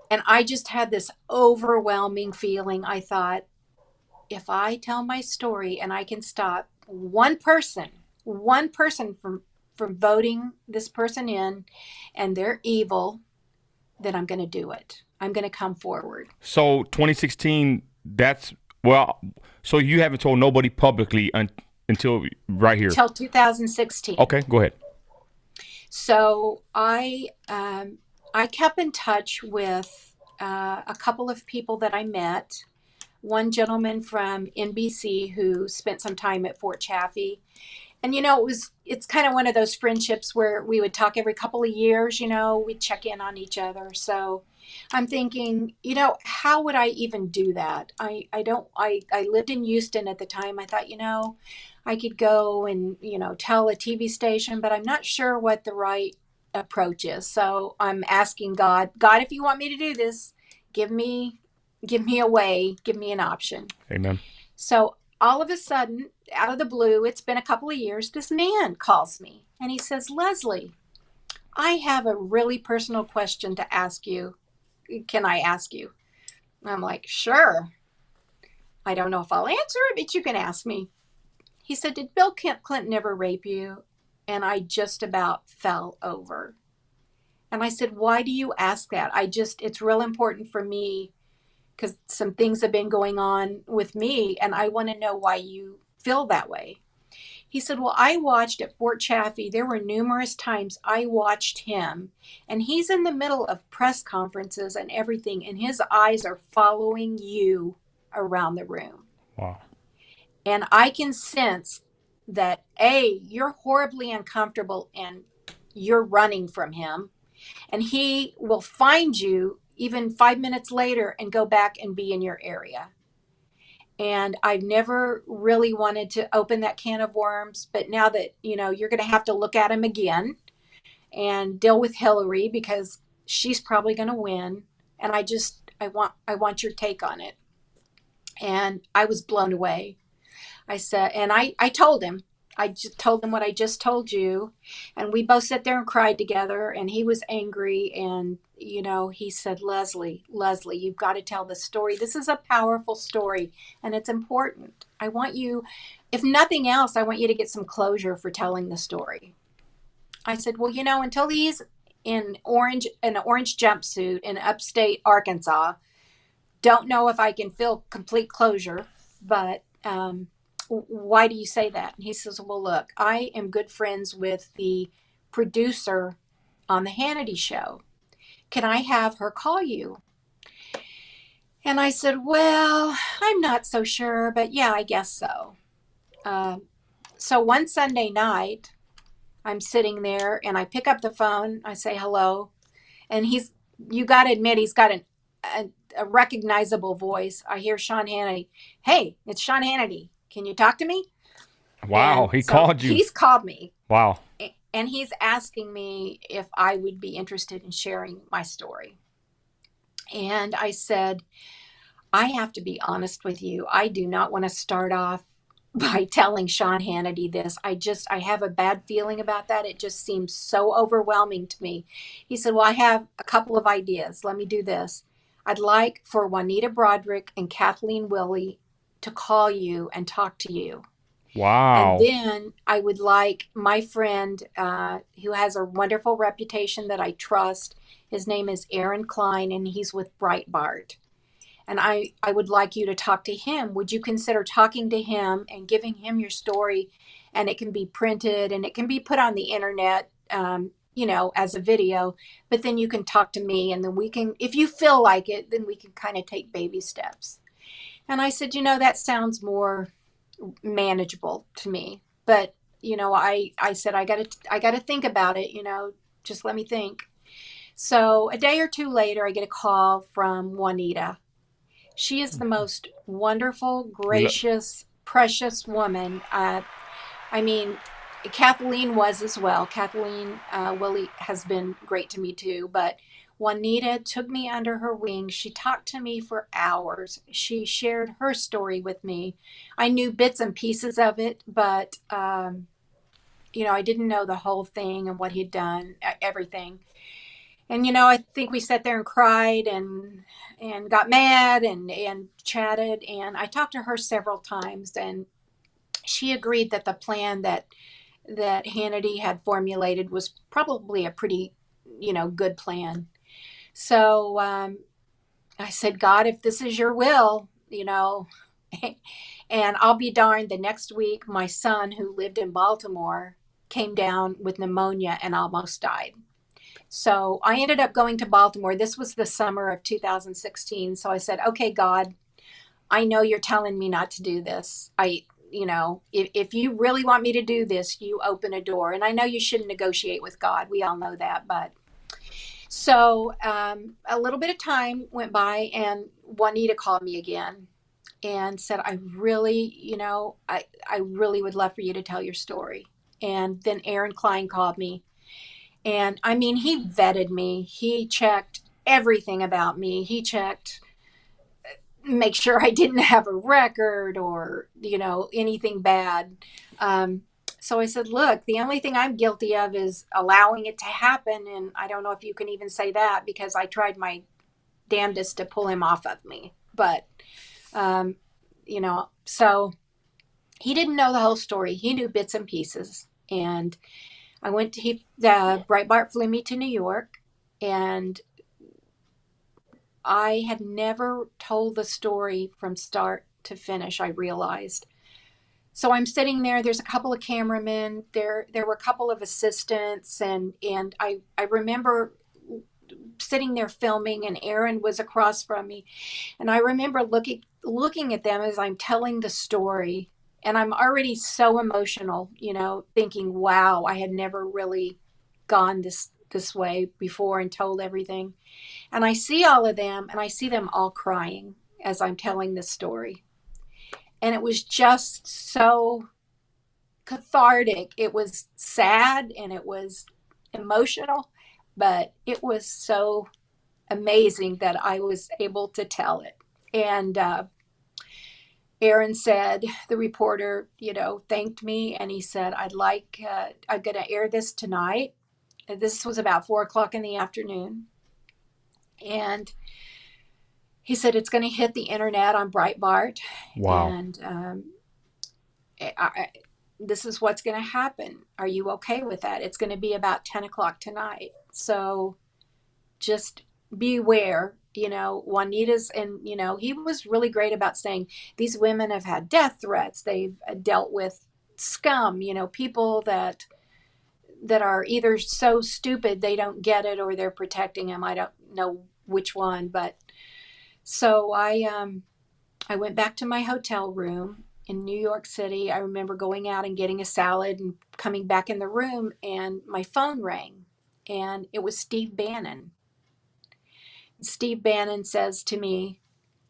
[SPEAKER 2] And I just had this overwhelming feeling. I thought, if I tell my story and I can stop one person from voting this person in, and they're evil, then I'm going to do it. I'm going to come forward.
[SPEAKER 1] So 2016, so you haven't told nobody publicly until right here?
[SPEAKER 2] Until 2016.
[SPEAKER 1] Okay, go ahead.
[SPEAKER 2] So I kept in touch with a couple of people that I met. One gentleman from NBC who spent some time at Fort Chaffee. And it's kind of one of those friendships where we would talk every couple of years, we'd check in on each other. So I'm thinking, how would I even do that? I don't I lived in Houston at the time. I thought, I could go and, tell a TV station, but I'm not sure what the right approach is. So I'm asking God, if you want me to do this, give me a way, give me an option.
[SPEAKER 1] Amen.
[SPEAKER 2] So all of a sudden, out of the blue, it's been a couple of years, this man calls me and he says, Leslie, I have a really personal question to ask you. Can I ask you? I'm like, sure. I don't know if I'll answer it, but you can ask me. He said, did Bill Clinton ever rape you? And I just about fell over. And I said, why do you ask that? It's real important for me because some things have been going on with me and I want to know why you feel that way. He said, well, I watched at Fort Chaffee. There were numerous times I watched him and he's in the middle of press conferences and everything and his eyes are following you around the room.
[SPEAKER 1] Wow.
[SPEAKER 2] And I can sense that you're horribly uncomfortable and you're running from him and he will find you even 5 minutes later and go back and be in your area. And I've never really wanted to open that can of worms, but now that, you're going to have to look at him again and deal with Hillary because she's probably going to win. And I want your take on it. And I was blown away. I said, and I told him, I just told him what I just told you. And we both sat there and cried together. And he was angry. And, he said, Leslie, you've got to tell the story. This is a powerful story and it's important. I want you, if nothing else, I want you to get some closure for telling the story. I said, well, until he's in an orange jumpsuit in upstate Arkansas, don't know if I can feel complete closure, but, why do you say that? And he says, well, look, I am good friends with the producer on the Hannity show. Can I have her call you? And I said, well, I'm not so sure, but yeah, I guess so. So one Sunday night, I'm sitting there and I pick up the phone. I say hello. And you got to admit, he's got a recognizable voice. I hear Sean Hannity. Hey, it's Sean Hannity. Can you talk to me?
[SPEAKER 1] Wow,
[SPEAKER 2] And
[SPEAKER 1] he
[SPEAKER 2] so
[SPEAKER 1] called you.
[SPEAKER 2] he's called me.
[SPEAKER 1] Wow.
[SPEAKER 2] And he's asking me if I would be interested in sharing my story. And I said, I have to be honest with you. I do not want to start off by telling Sean Hannity this. I have a bad feeling about that. It just seems so overwhelming to me. He said, well, I have a couple of ideas. Let me do this. I'd like for Juanita Broderick and Kathleen Willey to call you and talk to you.
[SPEAKER 1] Wow.
[SPEAKER 2] And then I would like my friend who has a wonderful reputation that I trust. His name is Aaron Klein, and he's with Breitbart. And I would like you to talk to him. Would you consider talking to him and giving him your story? And it can be printed and it can be put on the internet, as a video. But then you can talk to me, and then we can, if you feel like it, then we can kind of take baby steps. And I said, that sounds more manageable to me. But, I said, I gotta think about it, just let me think. So a day or two later, I get a call from Juanita. She is the most wonderful, gracious, precious woman. Kathleen was as well. Kathleen Willie has been great to me too, but Juanita took me under her wing. She talked to me for hours. She shared her story with me. I knew bits and pieces of it, but I didn't know the whole thing and what he'd done, everything. And I think we sat there and cried and got mad and chatted. And I talked to her several times, and she agreed that the plan that Hannity had formulated was probably a pretty, good plan. So I said, God, if this is your will, and I'll be darned, the next week, my son, who lived in Baltimore, came down with pneumonia and almost died. So I ended up going to Baltimore. This was the summer of 2016. So I said, okay, God, I know you're telling me not to do this. If you really want me to do this, you open a door. And I know you shouldn't negotiate with God. We all know that. But so a little bit of time went by, and Juanita called me again and said, I really, I really would love for you to tell your story. And then Aaron Klein called me. And I mean, he vetted me. He checked everything about me. He checked, make sure I didn't have a record or, anything bad. So I said, look, the only thing I'm guilty of is allowing it to happen. And I don't know if you can even say that, because I tried my damnedest to pull him off of me. But, so he didn't know the whole story. He knew bits and pieces. And I went to, Breitbart flew me to New York, and I had never told the story from start to finish, I realized. So I'm sitting there, there's a couple of cameramen, there were a couple of assistants, and I remember sitting there filming, and Aaron was across from me. And I remember looking at them as I'm telling the story, and I'm already so emotional, thinking, wow, I had never really gone this way before and told everything. And I see all of them, and I see them all crying as I'm telling this story. And it was just so cathartic. It was sad and it was emotional, but it was so amazing that I was able to tell it. And Aaron said, the reporter, thanked me, and he said, I'm going to air this tonight. This was about 4:00 in the afternoon. And he said, it's going to hit the internet on Breitbart.
[SPEAKER 1] Wow.
[SPEAKER 2] And this is what's going to happen. Are you okay with that? It's going to be about 10:00 tonight. So just beware. Juanita's, and, he was really great about saying these women have had death threats. They've dealt with scum, people that are either so stupid they don't get it, or they're protecting them. I don't know which one. But so I went back to my hotel room in New York City. I remember going out and getting a salad and coming back in the room, and my phone rang, and it was Steve Bannon. Steve Bannon says to me,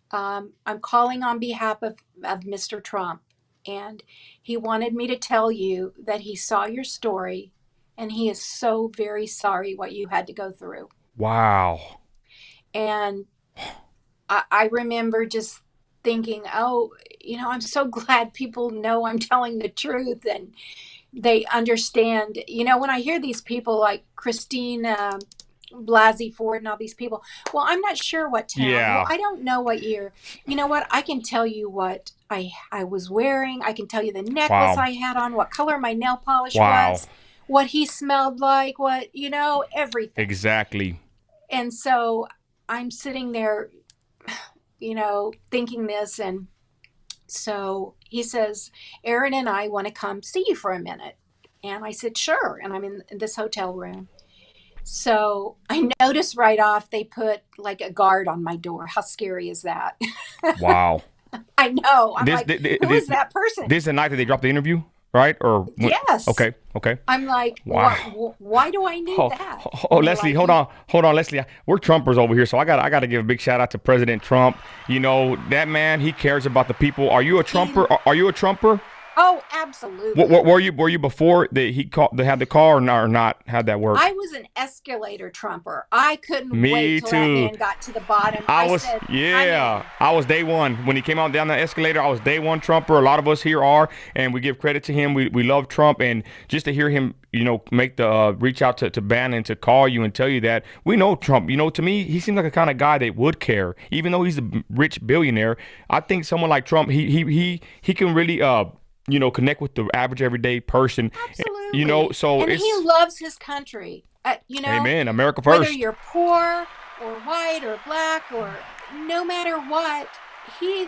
[SPEAKER 2] I'm calling on behalf of Mr. Trump, and he wanted me to tell you that he saw your story, and he is so very sorry what you had to go through.
[SPEAKER 1] Wow.
[SPEAKER 2] And I remember just thinking, oh, I'm so glad people know I'm telling the truth, and they understand. When I hear these people like Christine Blasey Ford and all these people, well, I'm not sure what town.
[SPEAKER 1] Yeah.
[SPEAKER 2] Well, I don't know what year. You know what? I can tell you what I was wearing. I can tell you the necklace I had on, what color my nail polish was, what he smelled like, what, everything.
[SPEAKER 1] Exactly.
[SPEAKER 2] And so I'm sitting there, thinking this. And so he says, Aaron and I want to come see you for a minute. And I said, sure. And I'm in this hotel room. So I noticed right off they put like a guard on my door. How scary is that?
[SPEAKER 1] Wow.
[SPEAKER 2] I know. I'm who is that person?
[SPEAKER 1] This is the night that they dropped the interview, right? Or
[SPEAKER 2] yes.
[SPEAKER 1] Okay.
[SPEAKER 2] I'm like, wow. Why do I need that?
[SPEAKER 1] Leslie, hold on, Leslie. We're Trumpers over here, so I got to give a big shout out to President Trump. That man, he cares about the people. Are you a Trumper? Are you a Trumper?
[SPEAKER 2] Oh, absolutely.
[SPEAKER 1] Were you before they had the car or not? How'd that work?
[SPEAKER 2] I was an escalator Trumper. I couldn't wait till that man got to the bottom. I was day one when he came out down the escalator. I was day one Trumper. A lot of us here are, and we give credit to him. We love Trump, and just to hear him, make the reach out to Bannon to call you and tell you that we know Trump. To me, he seems like a kind of guy that would care, even though he's a rich billionaire. I think someone like Trump, he can really connect with the average everyday person. Absolutely.
[SPEAKER 1] So
[SPEAKER 2] he loves his country.
[SPEAKER 1] Amen. America first.
[SPEAKER 2] Whether you're poor or white or black or no matter what, he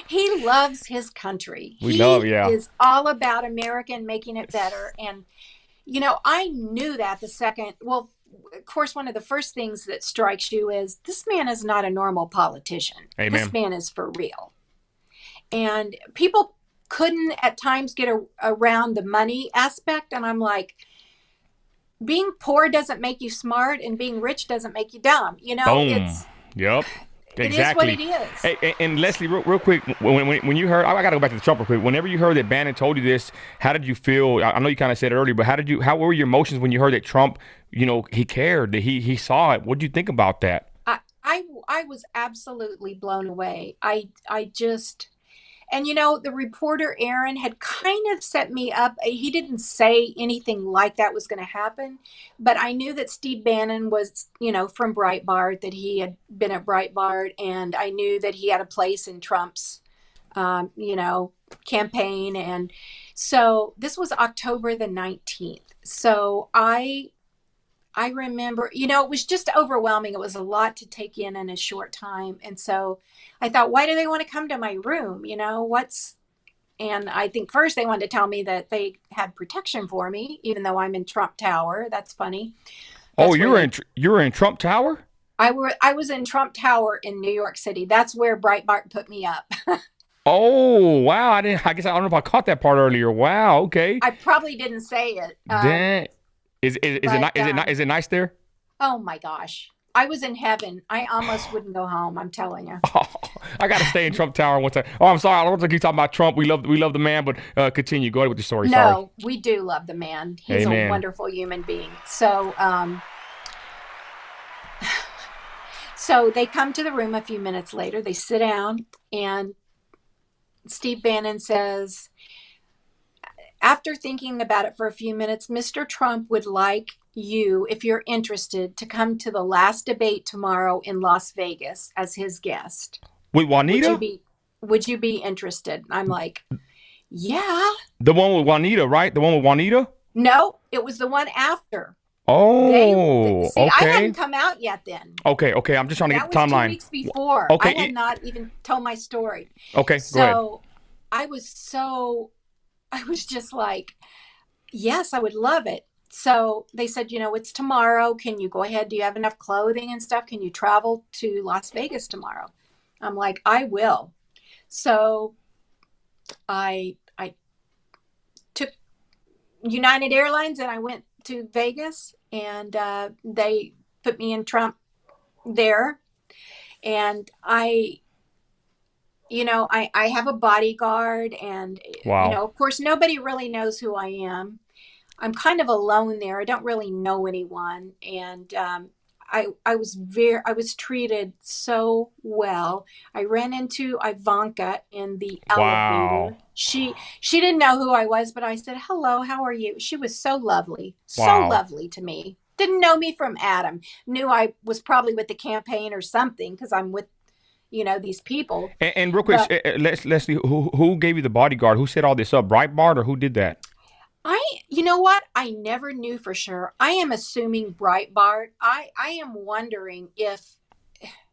[SPEAKER 2] he loves his country.
[SPEAKER 1] We love,
[SPEAKER 2] He
[SPEAKER 1] yeah.
[SPEAKER 2] is all about America and making it better. And I knew that the second. Well, of course, one of the first things that strikes you is this man is not a normal politician. This
[SPEAKER 1] Amen.
[SPEAKER 2] man is for real. And people couldn't at times get around the money aspect. And I'm like, being poor doesn't make you smart, and being rich doesn't make you dumb.
[SPEAKER 1] Boom. Yep.
[SPEAKER 2] It is what it
[SPEAKER 1] Exactly.
[SPEAKER 2] is.
[SPEAKER 1] Hey, and Leslie, real quick, when you heard, I got to go back to the Trump real quick. Whenever you heard that Bannon told you this, how did you feel? I know you kind of said it earlier, but how were your emotions when you heard that Trump, he cared, that he saw it? What did you think about that?
[SPEAKER 2] I was absolutely blown away. I just, and the reporter Aaron had kind of set me up. He didn't say anything like that was going to happen, but I knew that Steve Bannon was, from Breitbart, that he had been at Breitbart, and I knew that he had a place in Trump's, campaign. And so this was October the 19th. So I remember, it was just overwhelming. It was a lot to take in a short time. And so I thought, why do they want to come to my room? And I think first they wanted to tell me that they had protection for me, even though I'm in Trump Tower. That's funny.
[SPEAKER 1] Oh, you were in Trump Tower?
[SPEAKER 2] I was in Trump Tower in New York City. That's where Breitbart put me up.
[SPEAKER 1] Oh, wow. I guess I don't know if I caught that part earlier. Wow. Okay.
[SPEAKER 2] I probably didn't say it.
[SPEAKER 1] Dang. Is it nice there?
[SPEAKER 2] Oh my gosh. I was in heaven. I almost wouldn't go home. I'm telling you.
[SPEAKER 1] Oh, I got to stay in Trump Tower one time. Oh, I'm sorry. I don't want to keep talking about Trump. We love the man, but continue. Go ahead with your story. Sorry.
[SPEAKER 2] No, we do love the man. He's
[SPEAKER 1] Amen.
[SPEAKER 2] a wonderful human being. So, so they come to the room a few minutes later. They sit down, and Steve Bannon says, after thinking about it for a few minutes, Mr. Trump would like you, if you're interested, to come to the last debate tomorrow in Las Vegas as his guest.
[SPEAKER 1] With Juanita?
[SPEAKER 2] Would you be interested? I'm like, yeah.
[SPEAKER 1] The one with Juanita, right? The one with Juanita?
[SPEAKER 2] No, it was the one after.
[SPEAKER 1] Oh,
[SPEAKER 2] See,
[SPEAKER 1] okay.
[SPEAKER 2] I hadn't come out yet then.
[SPEAKER 1] Okay. I'm just trying to get the timeline.
[SPEAKER 2] That was 2 weeks before.
[SPEAKER 1] Okay.
[SPEAKER 2] I had not even told my story.
[SPEAKER 1] Okay,
[SPEAKER 2] so
[SPEAKER 1] go ahead.
[SPEAKER 2] I was just like, yes, I would love it. So they said, it's tomorrow. Can you go ahead? Do you have enough clothing and stuff? Can you travel to Las Vegas tomorrow? I'm like, I will. So I took United Airlines and I went to Vegas, and they put me in Trump there. And I have a bodyguard, and,
[SPEAKER 1] Wow.
[SPEAKER 2] of course, nobody really knows who I am. I'm kind of alone there. I don't really know anyone. And I was treated so well. I ran into Ivanka in the elevator.
[SPEAKER 1] Wow.
[SPEAKER 2] She didn't know who I was, but I said, hello, how are you? She was so lovely,
[SPEAKER 1] Wow.
[SPEAKER 2] so lovely to me. Didn't know me from Adam. Knew I was probably with the campaign or something, because I'm with these people.
[SPEAKER 1] And real quick, Leslie, who gave you the bodyguard? Who set all this up? Breitbart, or who did that?
[SPEAKER 2] You know what? I never knew for sure. I am assuming Breitbart. I am wondering if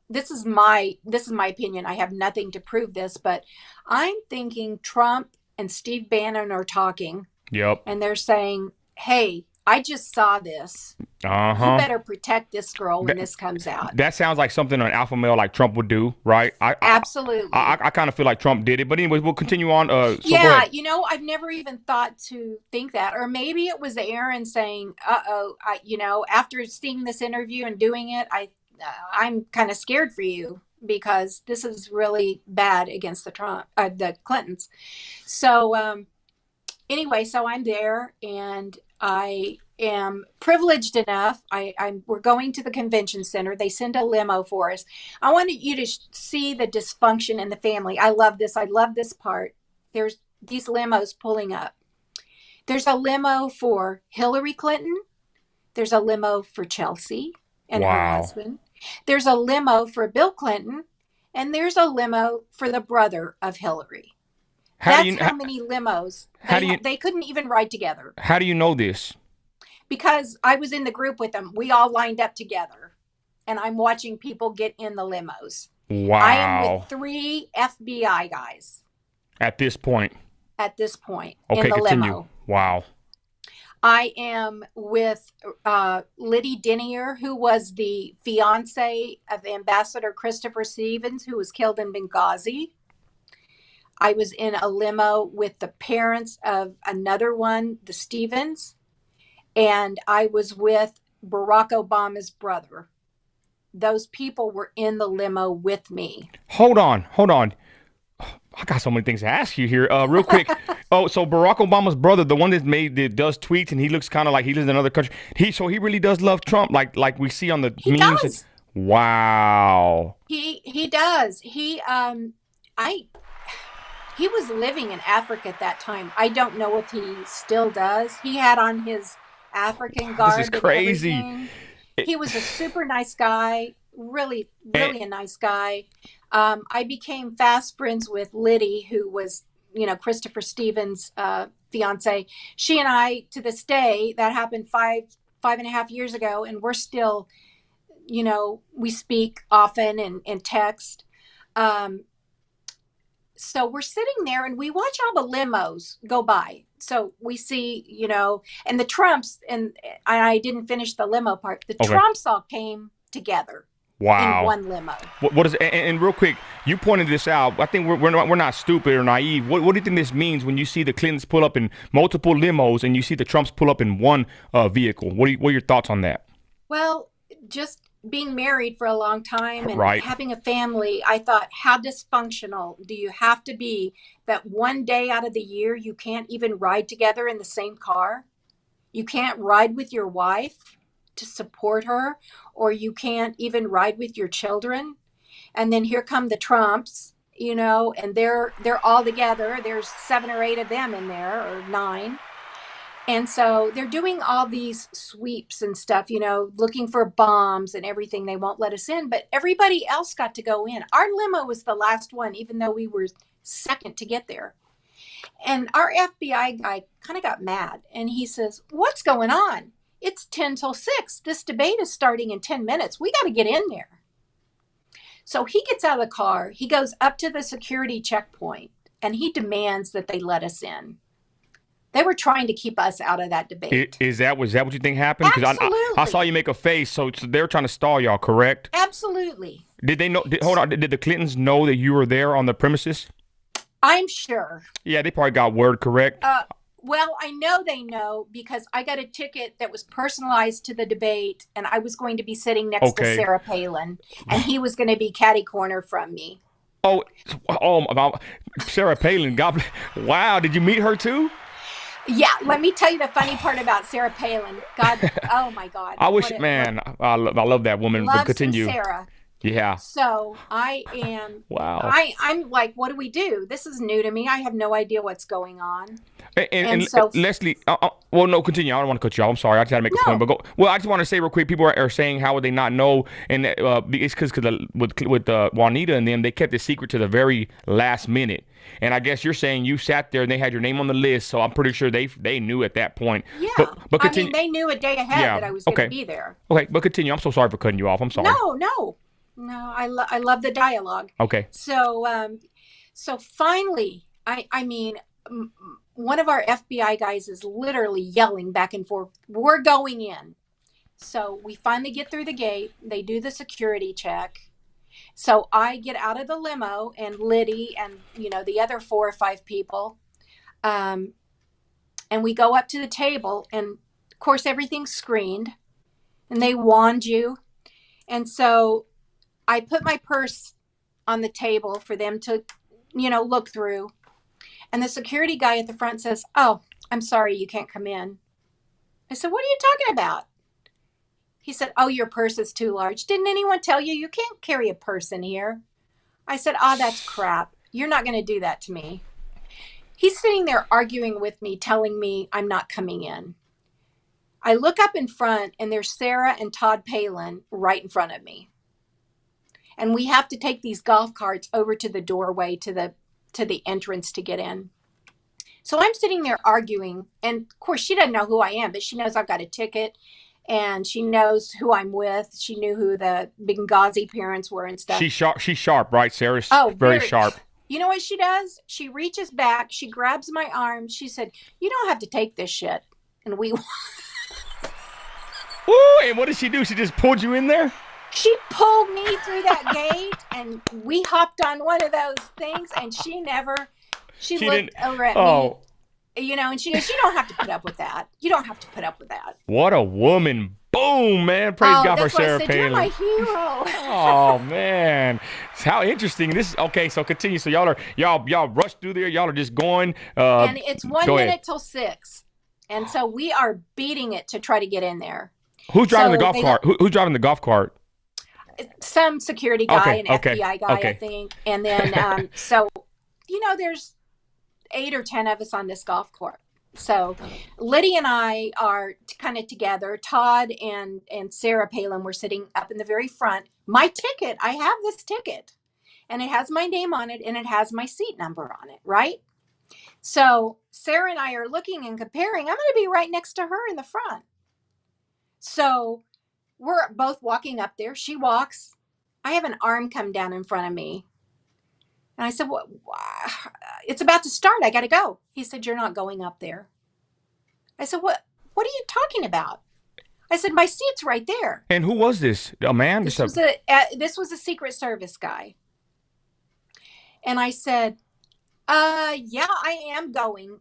[SPEAKER 2] this is my opinion. I have nothing to prove this, but I'm thinking Trump and Steve Bannon are talking.
[SPEAKER 1] Yep.
[SPEAKER 2] And they're saying, hey, I just saw this.
[SPEAKER 1] Uh-huh.
[SPEAKER 2] You better protect this girl when this comes out.
[SPEAKER 1] That sounds like something an alpha male like Trump would do, right?
[SPEAKER 2] Absolutely.
[SPEAKER 1] I kind of feel like Trump did it, but anyways, we'll continue on. So
[SPEAKER 2] yeah,
[SPEAKER 1] go ahead.
[SPEAKER 2] I've never even thought to think that, or maybe it was Aaron saying, after seeing this interview and doing it, I'm kind of scared for you, because this is really bad against the Clintons. So anyway, so I'm there, and I am privileged enough. We're going to the convention center. They send a limo for us. I wanted you to see the dysfunction in the family. I love this. I love this part. There's these limos pulling up. There's a limo for Hilaryclinton. There's a limo for Chelsea and her husband. There's a limo for Billclinton, and there's a limo for the brother of Hillary. How many limos. They couldn't even ride together.
[SPEAKER 1] How do you know this?
[SPEAKER 2] Because I was in the group with them. We all lined up together, and I'm watching people get in the limos. I am with
[SPEAKER 1] Wow.
[SPEAKER 2] 3 FBI guys
[SPEAKER 1] At this point.
[SPEAKER 2] at this point in
[SPEAKER 1] Okay,
[SPEAKER 2] the
[SPEAKER 1] continue.
[SPEAKER 2] limo.
[SPEAKER 1] Wow.
[SPEAKER 2] I am with Liddy Denier, who was the fiance of Ambassador Christopher Stevens, who was killed in Benghazi. I was in a limo with the parents of another one, the Stevens, and I was with Barack Obama's brother. Those people were in the limo with me.
[SPEAKER 1] Hold on. Hold on. I got so many things to ask you here. Real quick. Oh, so Barack Obama's brother, the one that does tweets and he looks kind of like he lives in another country. He really does love Trump, like we see on the
[SPEAKER 2] He
[SPEAKER 1] memes.
[SPEAKER 2] does.
[SPEAKER 1] Wow.
[SPEAKER 2] He does. He was living in Africa at that time. I don't know if he still does. He had on his African garb.
[SPEAKER 1] This is crazy.
[SPEAKER 2] And everything. He was a super nice guy. Really, really a nice guy. I became fast friends with Liddy, who was, Christopher Stevens' fiance. She and I, to this day, that happened 5.5 years ago, and we're still, we speak often and text. So we're sitting there and we watch all the limos go by. So we see, and the Trumps, and I didn't finish the limo part. The Trumps all came together.
[SPEAKER 1] Wow.
[SPEAKER 2] In one limo.
[SPEAKER 1] What is and real quick, you pointed this out. I think we're not stupid or naive. What do you think this means when you see the Clintons pull up in multiple limos and you see the Trumps pull up in one vehicle? What are your thoughts on that?
[SPEAKER 2] Well, just being married for a long time and
[SPEAKER 1] Right.
[SPEAKER 2] having a family, I thought, how dysfunctional do you have to be that one day out of the year you can't even ride together in the same car? You can't ride with your wife to support her, or you can't even ride with your children. And then here come the Trumps, and they're all together. There's 7 or 8 of them in there, or 9. And so they're doing all these sweeps and stuff, looking for bombs and everything. They won't let us in, but everybody else got to go in. Our limo was the last one, even though we were second to get there. And our FBI guy kind of got mad, and he says, "What's going on? It's 10 till 6. This debate is starting in 10 minutes. We got to get in there." So he gets out of the car. He goes up to the security checkpoint, and he demands that they let us in. They were trying to keep us out of that debate.
[SPEAKER 1] Was that what you think happened? Because I saw you make a face, so they're trying to stall y'all, correct?
[SPEAKER 2] Absolutely.
[SPEAKER 1] Did they know? Hold on. Did the Clintons know that you were there on the premises?
[SPEAKER 2] I'm sure.
[SPEAKER 1] Yeah, they probably got word, correct?
[SPEAKER 2] Well, I know they know because I got a ticket that was personalized to the debate, and I was going to be sitting next to Sarah Palin, and he was going to be catty corner from me.
[SPEAKER 1] Oh, about Sarah Palin. God, wow. Did you meet her too?
[SPEAKER 2] Yeah, let me tell you the funny part about Sarah Palin. God, oh my God.
[SPEAKER 1] I wish, I love that woman.
[SPEAKER 2] Loves
[SPEAKER 1] But continue.
[SPEAKER 2] Sarah.
[SPEAKER 1] Yeah.
[SPEAKER 2] So I am.
[SPEAKER 1] Wow.
[SPEAKER 2] I'm like, what do we do? This is new to me. I have no idea what's going on.
[SPEAKER 1] And so Leslie, well, no, continue. I don't want to cut you off. I'm sorry. I just had to make a point. But go. Well, I just want to say real quick. People are saying, how would they not know? And it's because with Juanita and them, they kept it secret to the very last minute. And I guess you're saying you sat there and they had your name on the list, so I'm pretty sure they knew at that point.
[SPEAKER 2] Yeah,
[SPEAKER 1] but continue.
[SPEAKER 2] I mean, they knew a day ahead that I was going to be there.
[SPEAKER 1] Okay, but continue. I'm so sorry for cutting you off. I'm sorry.
[SPEAKER 2] No. I love the dialogue.
[SPEAKER 1] Okay.
[SPEAKER 2] So finally, I mean, one of our FBI guys is literally yelling back and forth, "We're going in." So we finally get through the gate. They do the security check. So I get out of the limo, and Liddy and, the other 4 or 5 people, and we go up to the table, and of course everything's screened, and they wand you. And so I put my purse on the table for them to, look through. And the security guy at the front says, "Oh, I'm sorry, you can't come in." I said, "What are you talking about?" He said, "Oh, your purse is too large. Didn't anyone tell you you can't carry a purse in here?" I said, "That's crap. You're not going to do that to me." He's sitting there arguing with me, telling me I'm not coming in. I look up in front, and there's Sarah and Todd Palin right in front of me. And we have to take these golf carts over to the doorway to the entrance to get in. So I'm sitting there arguing, and of course she doesn't know who I am, but she knows I've got a ticket. and she knows who I'm with. She knew who the Benghazi parents were and stuff.
[SPEAKER 1] She's sharp, right? Sarah's
[SPEAKER 2] Oh,
[SPEAKER 1] very sharp.
[SPEAKER 2] You know what she does? She reaches back, she grabs my arm. She said, "You don't have to take this shit." And we
[SPEAKER 1] Ooh, and what did she do? She just pulled you in there?
[SPEAKER 2] She pulled me through that gate, and we hopped on one of those things, and she looked over at me, you know, and she goes, "You don't have to put up with that. You don't have to put up with that."
[SPEAKER 1] What a woman. Boom, man. Praise God for Sarah
[SPEAKER 2] Palin.
[SPEAKER 1] Palin.
[SPEAKER 2] You're my hero.
[SPEAKER 1] Oh, man. How interesting. This okay, so continue. So y'all rushed through there. Y'all are just going.
[SPEAKER 2] And it's 1 minute till 6. And so we are beating it to try to get in there.
[SPEAKER 1] Who's driving the golf cart? Who's driving the golf cart?
[SPEAKER 2] Some security guy, an FBI guy, I think. And then, so, you know, there's 8 or 10 of us on this golf course. So Liddy and I are kind of together. Todd and Sarah Palin were sitting up in the very front. My ticket, I have this ticket, and it has my name on it, and it has my seat number on it, right? So Sarah and I are looking and comparing. I'm going to be right next to her in the front. So we're both walking up there. She walks. I have an arm come down in front of me. And I said, "What? It's about to start. I got to go." He said, "You're not going up there." I said, "What are you talking about?" I said, "My seat's right there."
[SPEAKER 1] And who was this? A man?
[SPEAKER 2] This was a Secret Service guy. And I said, "Yeah, I am going.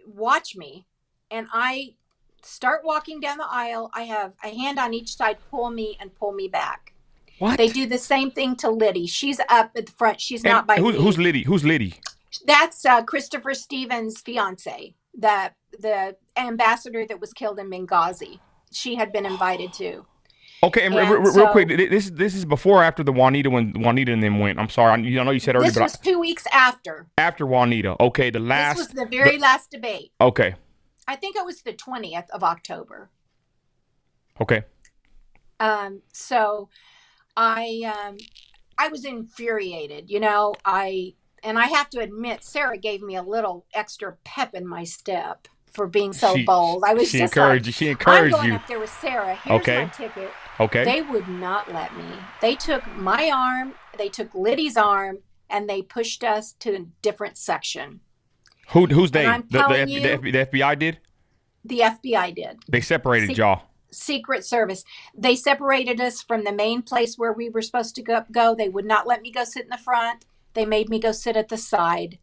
[SPEAKER 2] Watch me." And I start walking down the aisle. I have a hand on each side, pull me and pull me back.
[SPEAKER 1] What?
[SPEAKER 2] They do the same thing to Liddy. She's up at the front. She's not by me.
[SPEAKER 1] Who's Liddy? Who's Liddy?
[SPEAKER 2] That's Christopher Stevens' fiance, the ambassador that was killed in Benghazi. She had been invited to.
[SPEAKER 1] Okay, and real quick, this is before or after the Juanita, when Juanita and them went? I'm sorry, I know you said earlier.
[SPEAKER 2] This was 2 weeks after.
[SPEAKER 1] After Juanita. Okay, this
[SPEAKER 2] was the very last debate.
[SPEAKER 1] Okay.
[SPEAKER 2] I think it was the 20th of October.
[SPEAKER 1] Okay.
[SPEAKER 2] So I was infuriated, you know. And I have to admit, Sarah gave me a little extra pep in my step for being so bold. I was
[SPEAKER 1] she
[SPEAKER 2] just
[SPEAKER 1] encouraged
[SPEAKER 2] like,
[SPEAKER 1] you. She encouraged you.
[SPEAKER 2] I'm going up there with Sarah. Here's my ticket.
[SPEAKER 1] Okay.
[SPEAKER 2] They would not let me. They took my arm, they took Liddy's arm, and they pushed us to a different section.
[SPEAKER 1] Who's they?
[SPEAKER 2] The
[SPEAKER 1] FBI did?
[SPEAKER 2] The FBI did.
[SPEAKER 1] They separated y'all.
[SPEAKER 2] Secret Service. They separated us from the main place where we were supposed to go. They would not let me go sit in the front. They made me go sit at the side,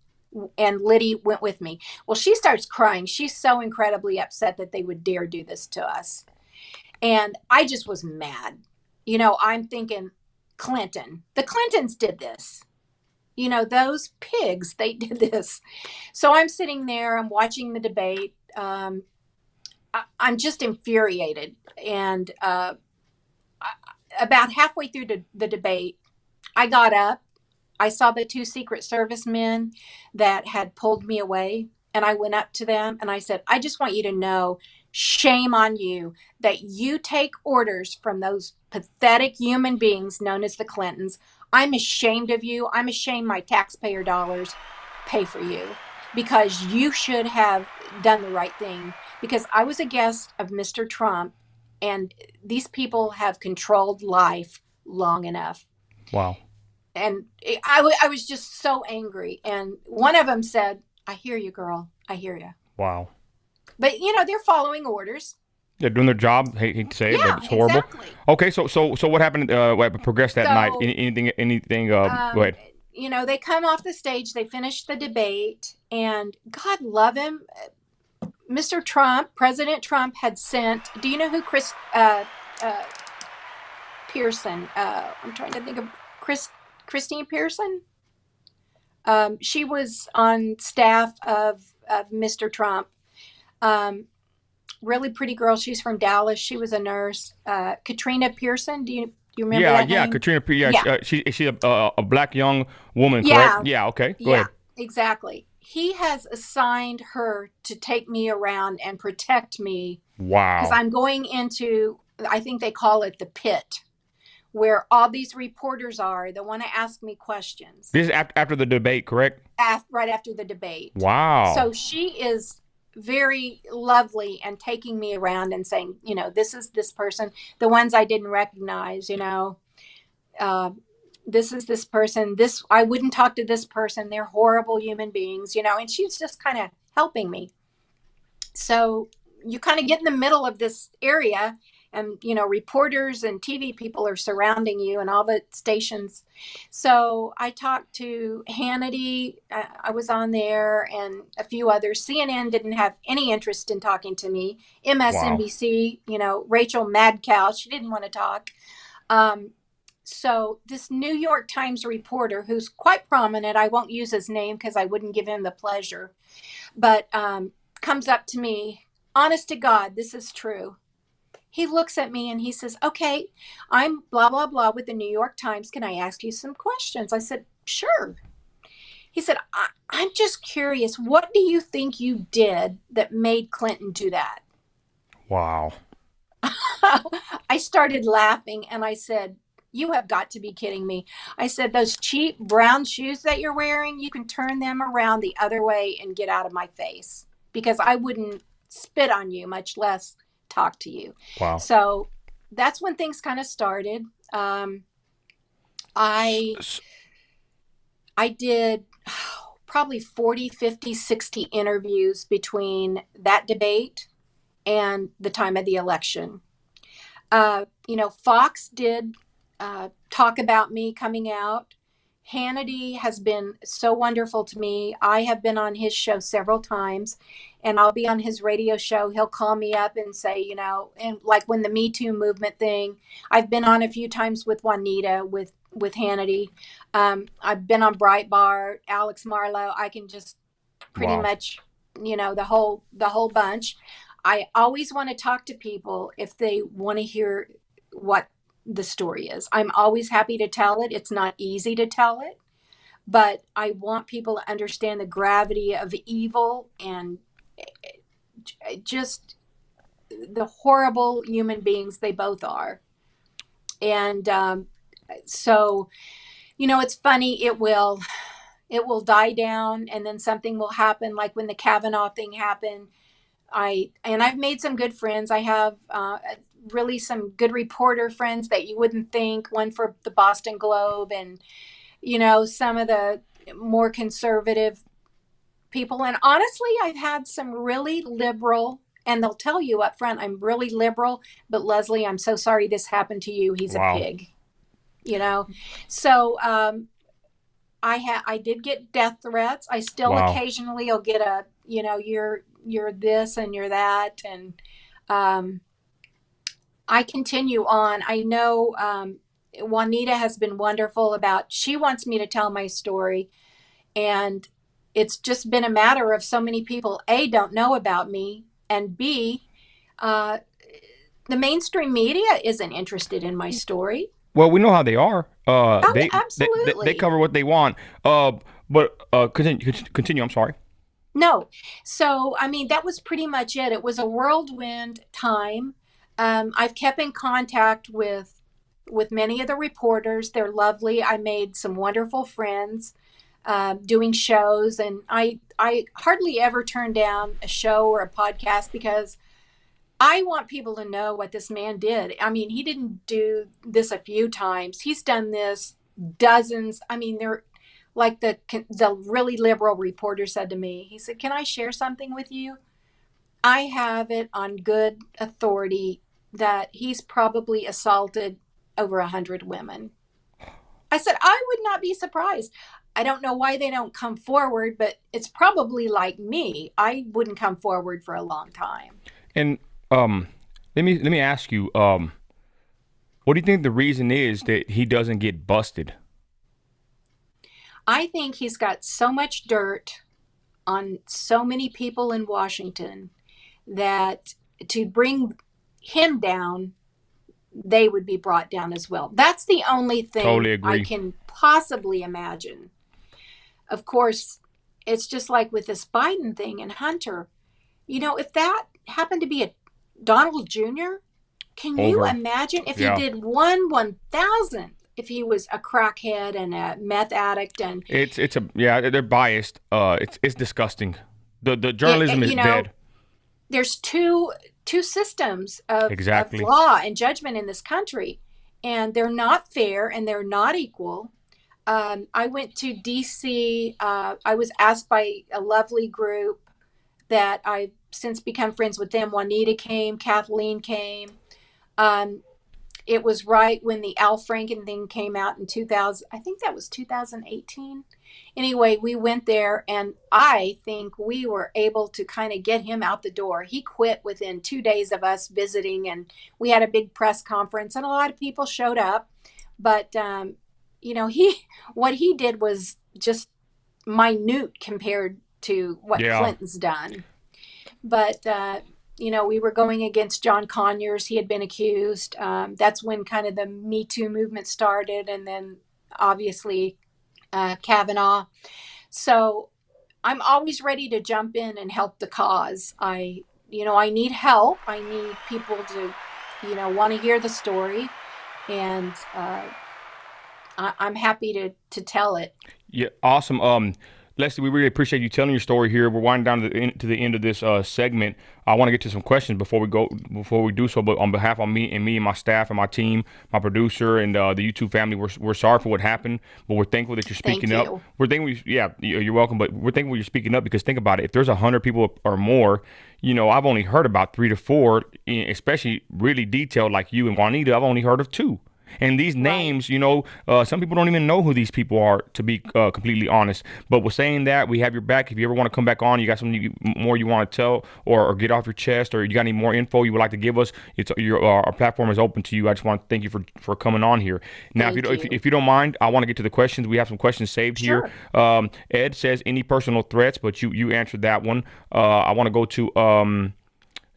[SPEAKER 2] and Liddy went with me. Well, she starts crying. She's so incredibly upset that they would dare do this to us. And I just was mad. You know, I'm thinking, Clinton. The Clintons did this. You know, those pigs, they did this. So I'm sitting there, I'm watching the debate. I'm just infuriated. And about halfway through the debate, I got up. I saw the 2 Secret Service men that had pulled me away, and I went up to them and I said, "I just want you to know, shame on you that you take orders from those pathetic human beings known as the Clintons. I'm ashamed of you. I'm ashamed my taxpayer dollars pay for you, because you should have done the right thing, because I was a guest of Mr. Trump, and these people have controlled life long enough."
[SPEAKER 1] Wow.
[SPEAKER 2] And I was just so angry. And one of them said, "I hear you, girl. I hear you."
[SPEAKER 1] Wow.
[SPEAKER 2] But, you know, they're following orders.
[SPEAKER 1] They're doing their job. Hate to say it, but it's horrible.
[SPEAKER 2] Exactly.
[SPEAKER 1] Okay, so what happened? What progressed that night? Anything? Go ahead.
[SPEAKER 2] You know, they come off the stage. They finish the debate, and God love him, Mr. Trump, President Trump had sent. Do you know who Pearson? I'm trying to think of Christine Pearson. She was on staff of Mr. Trump. Really pretty girl. She's from Dallas. She was a nurse. Katrina Pearson. Do you remember that name?
[SPEAKER 1] Katrina Pearson. Yeah. She's a black young woman, correct? Yeah. Okay. Go ahead.
[SPEAKER 2] Exactly. He has assigned her to take me around and protect me.
[SPEAKER 1] Wow.
[SPEAKER 2] Because I'm going into, I think they call it the pit, where all these reporters are that want to ask me questions.
[SPEAKER 1] This is after the debate, correct?
[SPEAKER 2] Right after the debate.
[SPEAKER 1] Wow.
[SPEAKER 2] So she is very lovely and taking me around and saying, this is this person, the ones I didn't recognize, uh, this is this person, this, I wouldn't talk to this person. They're horrible human beings, and she's just kind of helping me. So you kind of get in the middle of this area, and reporters and TV people are surrounding you and all the stations. So I talked to Hannity, I was on there, and a few others. CNN didn't have any interest in talking to me.
[SPEAKER 1] Wow.
[SPEAKER 2] MSNBC, Rachel Madcow, she didn't want to talk. So this New York Times reporter, who's quite prominent, I won't use his name because I wouldn't give him the pleasure, but comes up to me, honest to God, this is true. He looks at me and he says, okay, I'm blah, blah, blah with the New York Times. Can I ask you some questions? I said, sure. He said, I'm just curious. What do you think you did that made Clinton do that?
[SPEAKER 1] Wow.
[SPEAKER 2] I started laughing and I said, you have got to be kidding me. I said, those cheap brown shoes that you're wearing, you can turn them around the other way and get out of my face, because I wouldn't spit on you, much less talk to you.
[SPEAKER 1] Wow.
[SPEAKER 2] So that's when things kind of started. I did probably 40, 50, 60 interviews between that debate and the time of the election. Fox did talk about me coming out. Hannity has been so wonderful to me. I have been on his show several times, and I'll be on his radio show. He'll call me up and say, and like when the Me Too movement thing, I've been on a few times with Juanita, with Hannity. I've been on Breitbart, Alex Marlowe. I can just pretty much, the whole bunch. I always want to talk to people if they want to hear what the story is. I'm always happy to tell it. It's not easy to tell it, but I want people to understand the gravity of evil and just the horrible human beings they both are. And so, it's funny. It will die down, and then something will happen, like when the Kavanaugh thing happened. I've made some good friends. I have really some good reporter friends that you wouldn't think, one for the Boston Globe, and some of the more conservative people. And honestly, I've had some really liberal, and they'll tell you up front, I'm really liberal, but Leslie, I'm so sorry this happened to you. He's a pig. So I did get death threats. I still occasionally will get a, you're this and you're that. And I continue on. I know Juanita has been wonderful she wants me to tell my story. And it's just been a matter of so many people, A, don't know about me, and B, the mainstream media isn't interested in my story.
[SPEAKER 1] Well, we know how they are.
[SPEAKER 2] Absolutely.
[SPEAKER 1] They cover what they want. But continue. I'm sorry.
[SPEAKER 2] No. So, that was pretty much it. It was a whirlwind time. I've kept in contact with many of the reporters. They're lovely. I made some wonderful friends doing shows, and I hardly ever turn down a show or a podcast because I want people to know what this man did. He didn't do this a few times. He's done this dozens. They're like the really liberal reporter said to me, he said, can I share something with you? I have it on good authority that he's probably assaulted over 100 women. I said, I would not be surprised. I don't know why they don't come forward, but it's probably like me. I wouldn't come forward for a long time.
[SPEAKER 1] And let me ask you, what do you think the reason is that he doesn't get busted?
[SPEAKER 2] I think he's got so much dirt on so many people in Washington that to bring him down, they would be brought down as well. That's the only thing
[SPEAKER 1] Totally agree.
[SPEAKER 2] I can possibly imagine. Of course, it's just like with this Biden thing and Hunter. If that happened to be a Donald Jr., can you imagine if he did 1/1000th if he was a crackhead and a meth addict? And
[SPEAKER 1] they're biased. It's disgusting. The journalism is dead.
[SPEAKER 2] there's two systems of
[SPEAKER 1] Exactly.
[SPEAKER 2] law and judgment in this country, and they're not fair and they're not equal. I went to DC. I was asked by a lovely group that I've since become friends with them. Juanita came, Kathleen came. Um, it was right when the Al Franken thing came out in 2000. I think that was 2018. Anyway, we went there, and I think we were able to kind of get him out the door. He quit within 2 days of us visiting, and we had a big press conference, and a lot of people showed up. But he what he did was just minute compared to what
[SPEAKER 1] Yeah.
[SPEAKER 2] Clinton's done. But we were going against John Conyers. He had been accused. That's when kind of the Me Too movement started, and then obviously Kavanaugh. So I'm always ready to jump in and help the cause. I need help. I need people to, want to hear the story, and I'm happy to tell it.
[SPEAKER 1] Yeah, awesome. Leslie, we really appreciate you telling your story here. We're winding down to the end of this segment. I want to get to some questions before we do so. But on behalf of me and my staff and my team, my producer and the YouTube family, we're sorry for what happened, but we're thankful that you're
[SPEAKER 2] Thank
[SPEAKER 1] speaking up.
[SPEAKER 2] you.
[SPEAKER 1] We're thankful, yeah, you're welcome. But we're thankful you're speaking up because think about it. If there's 100 people or more, I've only heard about 3 to 4, especially really detailed like you and Juanita. I've only heard of 2. And these
[SPEAKER 2] Right.
[SPEAKER 1] names, some people don't even know who these people are, to be completely honest. But we're saying that we have your back. If you ever want to come back on, you got something more you want to tell or get off your chest, or you got any more info you would like to give us, our platform is open to you. I just want to thank you for coming on here. Now,
[SPEAKER 2] Thank you.
[SPEAKER 1] if you don't mind, I want to get to the questions. We have some questions saved here.
[SPEAKER 2] Sure.
[SPEAKER 1] Ed says any personal threats, but you answered that one. I want to go to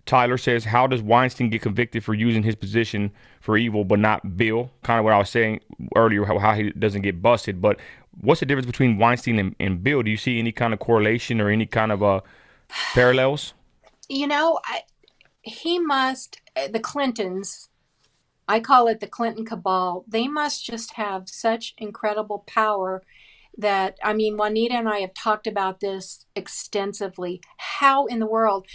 [SPEAKER 1] Tyler says, how does Weinstein get convicted for using his position for evil, but not Bill? Kind of what I was saying earlier, how he doesn't get busted. But what's the difference between Weinstein and Bill? Do you see any kind of correlation or any kind of parallels?
[SPEAKER 2] You know, I, he must, the Clintons, I call it the Clinton cabal, they must just have such incredible power that, I mean, Juanita and I have talked about this extensively. How in the world,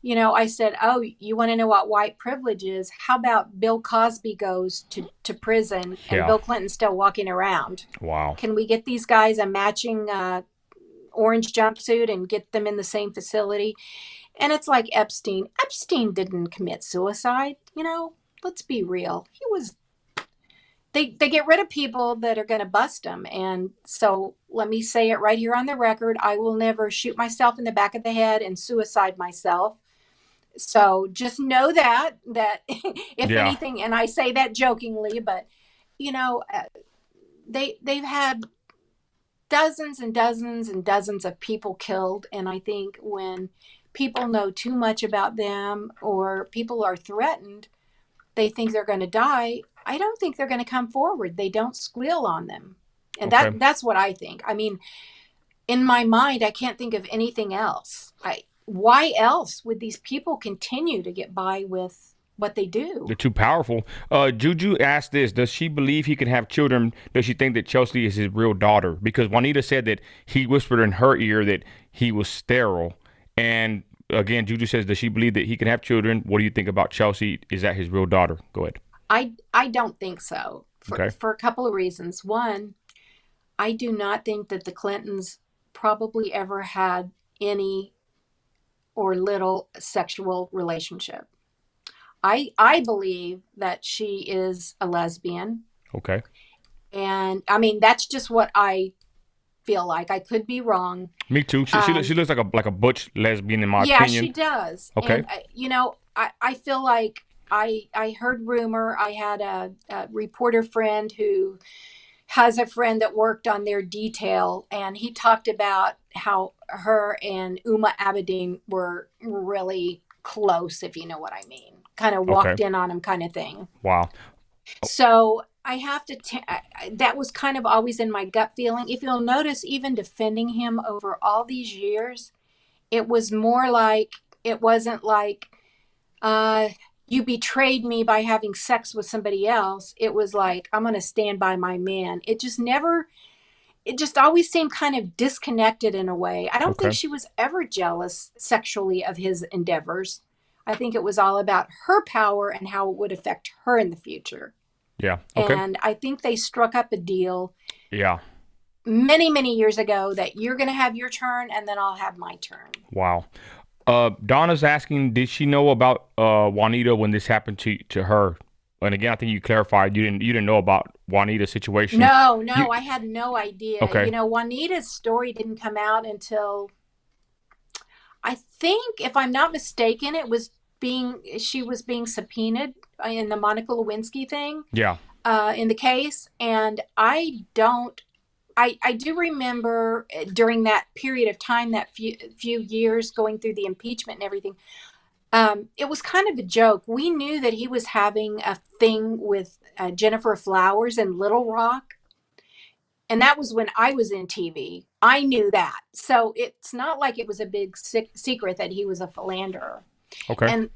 [SPEAKER 2] I said, oh, you want to know what white privilege is? How about Bill Cosby goes to prison and
[SPEAKER 1] Yeah.
[SPEAKER 2] Bill Clinton's still walking around?
[SPEAKER 1] Wow.
[SPEAKER 2] Can we get these guys a matching orange jumpsuit and get them in the same facility? And it's like Epstein. Epstein didn't commit suicide. Let's be real. He was. They get rid of people that are going to bust them. And so let me say it right here on the record. I will never shoot myself in the back of the head and suicide myself. So just know that if
[SPEAKER 1] Yeah.
[SPEAKER 2] anything, and I say that jokingly, but you know, uh, they've had dozens and dozens and dozens of people killed, and I think when people know too much about them or people are threatened, they think they're going to die. I don't think they're going to come forward. They don't squeal on them. And
[SPEAKER 1] Okay.
[SPEAKER 2] that's what I think. I mean, in my mind, I can't think of anything else. Why else would these people continue to get by with what they do?
[SPEAKER 1] They're too powerful. Juju asked this: does she believe he can have children? Does she think that Chelsea is his real daughter? Because Juanita said that he whispered in her ear that he was sterile. And again, Juju says, does she believe that he can have children? What do you think about Chelsea? Is that his real daughter? Go ahead.
[SPEAKER 2] I don't think so
[SPEAKER 1] Okay.
[SPEAKER 2] for a couple of reasons. One, I do not think that the Clintons probably ever had any or little sexual relationship. I believe that she is a lesbian,
[SPEAKER 1] Okay.
[SPEAKER 2] and I mean that's just what I feel like. I could be wrong.
[SPEAKER 1] Me too. She
[SPEAKER 2] Um,
[SPEAKER 1] looks like a butch lesbian in my
[SPEAKER 2] yeah, she
[SPEAKER 1] opinion.
[SPEAKER 2] does,
[SPEAKER 1] Okay.
[SPEAKER 2] and I feel like I heard rumor. I had a reporter friend who has a friend that worked on their detail, and he talked about how her and Uma Abedin were really close, if you know what I mean. Kind of
[SPEAKER 1] Okay.
[SPEAKER 2] walked in on him, kind of thing.
[SPEAKER 1] Wow.
[SPEAKER 2] So I have to. That was kind of always in my gut feeling. If you'll notice, even defending him over all these years, it was more like it wasn't like uh, you betrayed me by having sex with somebody else. It was like, I'm going to stand by my man. It just always seemed kind of disconnected in a way. I don't think
[SPEAKER 1] Okay.
[SPEAKER 2] she was ever jealous sexually of his endeavors. I think it was all about her power and how it would affect her in the future.
[SPEAKER 1] Yeah. Okay.
[SPEAKER 2] And I think they struck up a deal
[SPEAKER 1] Yeah.
[SPEAKER 2] many, many years ago that you're going to have your turn and then I'll have my turn.
[SPEAKER 1] Wow. Donna's asking, did she know about Juanita when this happened to her? And again, I think you clarified you didn't know about Juanita's situation.
[SPEAKER 2] No,
[SPEAKER 1] You,
[SPEAKER 2] I had no idea.
[SPEAKER 1] okay.
[SPEAKER 2] Juanita's story didn't come out until, I think, if I'm not mistaken, she was being subpoenaed in the Monica Lewinsky thing,
[SPEAKER 1] Yeah.
[SPEAKER 2] in the case. And I do remember during that period of time, that few years going through the impeachment and everything, it was kind of a joke. We knew that he was having a thing with Jennifer Flowers in Little Rock. And that was when I was in TV. I knew that. So it's not like it was a big secret that he was a philanderer.
[SPEAKER 1] Okay.
[SPEAKER 2] And,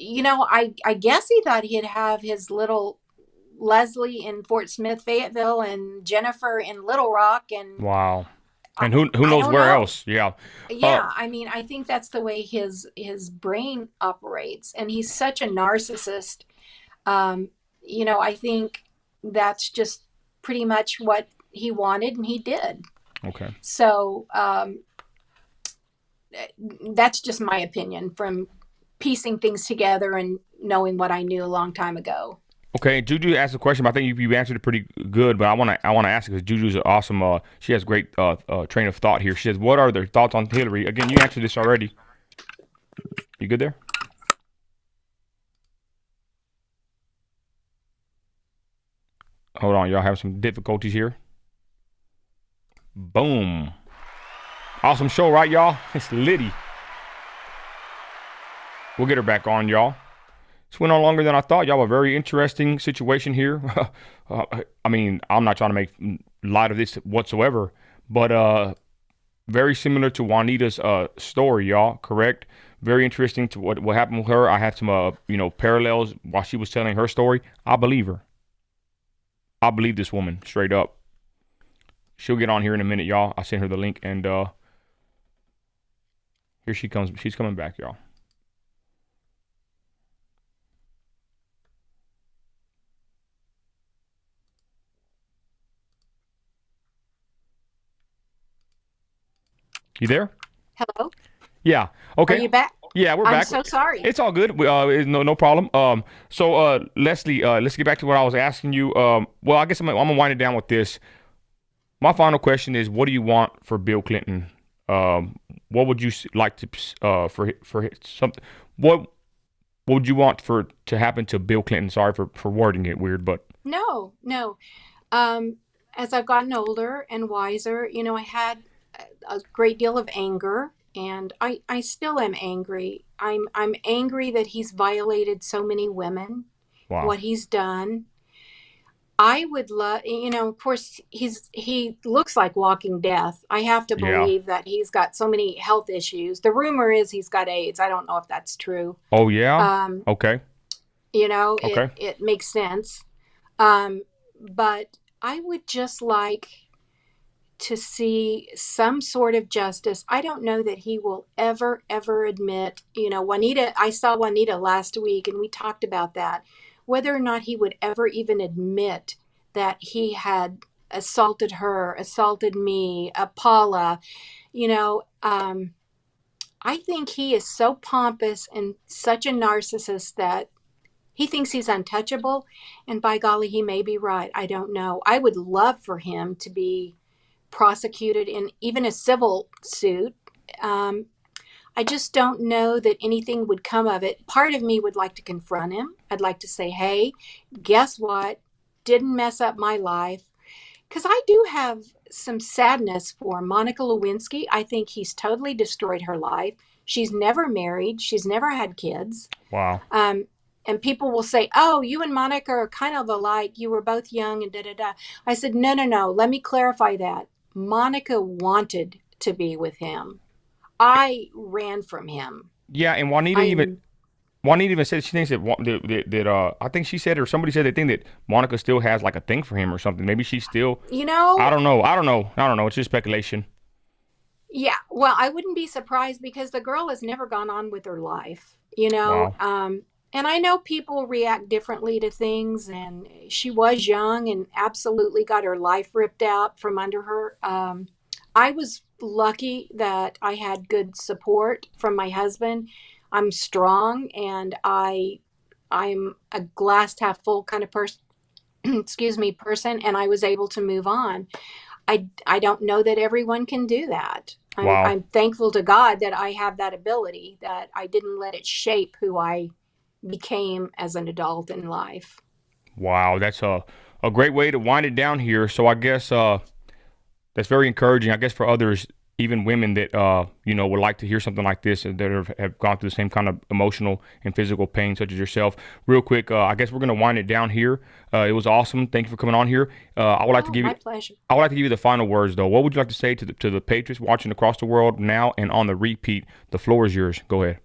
[SPEAKER 2] I guess he thought he'd have his little Leslie in Fort Smith, Fayetteville, and Jennifer in Little Rock. And
[SPEAKER 1] Wow. And who knows
[SPEAKER 2] don't
[SPEAKER 1] where
[SPEAKER 2] know.
[SPEAKER 1] else? Yeah.
[SPEAKER 2] Yeah, I think that's the way his brain operates, and he's such a narcissist. I think that's just pretty much what he wanted, and he did.
[SPEAKER 1] Okay.
[SPEAKER 2] So that's just my opinion from piecing things together and knowing what I knew a long time ago.
[SPEAKER 1] Okay, Juju asked a question, but I think you answered it pretty good. But I want to ask it because Juju's awesome. She has great train of thought here. She says, "What are their thoughts on Hillary?" Again, you answered this already. You good there? Hold on, y'all have some difficulties here. Boom. Awesome show, right, y'all? It's litty. We'll get her back on, y'all. This went on longer than I thought. Y'all, a very interesting situation here. I'm not trying to make light of this whatsoever, but very similar to Juanita's story, y'all, correct? Very interesting to what happened with her. I had some, parallels while she was telling her story. I believe her. I believe this woman, straight up. She'll get on here in a minute, y'all. I'll send her the link, and here she comes. She's coming back, y'all. You there?
[SPEAKER 2] Hello?
[SPEAKER 1] Yeah. Okay.
[SPEAKER 2] Are you back?
[SPEAKER 1] Yeah, we're
[SPEAKER 2] I'm
[SPEAKER 1] back.
[SPEAKER 2] so sorry.
[SPEAKER 1] It's all good. No problem. So Leslie, let's get back to what I was asking you. Well, I guess I'm gonna wind it down with this. My final question is, what do you want for Bill Clinton? What would you like to for something? What would you want to happen to Bill Clinton? Sorry for wording it weird, but
[SPEAKER 2] No. As I've gotten older and wiser, I had a great deal of anger, and I still am angry. I'm angry that he's violated so many women.
[SPEAKER 1] wow.
[SPEAKER 2] What he's done. I would love, of course, he looks like walking death. I have to
[SPEAKER 1] Yeah.
[SPEAKER 2] believe that he's got so many health issues. The rumor is he's got AIDS. I don't know if that's true.
[SPEAKER 1] Oh yeah. Okay. Okay.
[SPEAKER 2] It makes sense. But I would just like to see some sort of justice. I don't know that he will ever admit, Juanita, I saw Juanita last week and we talked about that, whether or not he would ever even admit that he had assaulted her, assaulted me, Paula, I think he is so pompous and such a narcissist that he thinks he's untouchable. And by golly, he may be right. I don't know. I would love for him to be prosecuted in even a civil suit. I just don't know that anything would come of it. Part of me would like to confront him. I'd like to say, hey, guess what? Didn't mess up my life. Because I do have some sadness for Monica Lewinsky. I think he's totally destroyed her life. She's never married. She's never had kids.
[SPEAKER 1] Wow.
[SPEAKER 2] And people will say, oh, you and Monica are kind of alike. You were both young and da-da-da. I said, no. Let me clarify that. Monica wanted to be with him. I ran from him.
[SPEAKER 1] Yeah, and Juanita even said she thinks that I think she said, or somebody said they think that Monica still has like a thing for him or something. Maybe she's still. I don't know. It's just speculation.
[SPEAKER 2] Yeah, well, I wouldn't be surprised because the girl has never gone on with her life, you know.
[SPEAKER 1] Wow.
[SPEAKER 2] And I know people react differently to things, and she was young and absolutely got her life ripped out from under her. I was lucky that I had good support from my husband. I'm strong, and I'm a glass half full kind of person, excuse me, person, and I was able to move on. I don't know that everyone can do that.
[SPEAKER 1] Wow.
[SPEAKER 2] I'm thankful to God that I have that ability, that I didn't let it shape who I became as an adult in life.
[SPEAKER 1] Wow. That's a great way to wind it down here. So I guess that's very encouraging. I guess for others, even women that would like to hear something like this and that have gone through the same kind of emotional and physical pain, such as yourself. Real quick, I guess we're gonna wind it down here. It was awesome. Thank you for coming on here. I would like to
[SPEAKER 2] Oh,
[SPEAKER 1] give you.
[SPEAKER 2] my pleasure.
[SPEAKER 1] I would like to give you the final words, though. What would you like to say to the patriots watching across the world now and on the repeat? The floor is yours. Go ahead.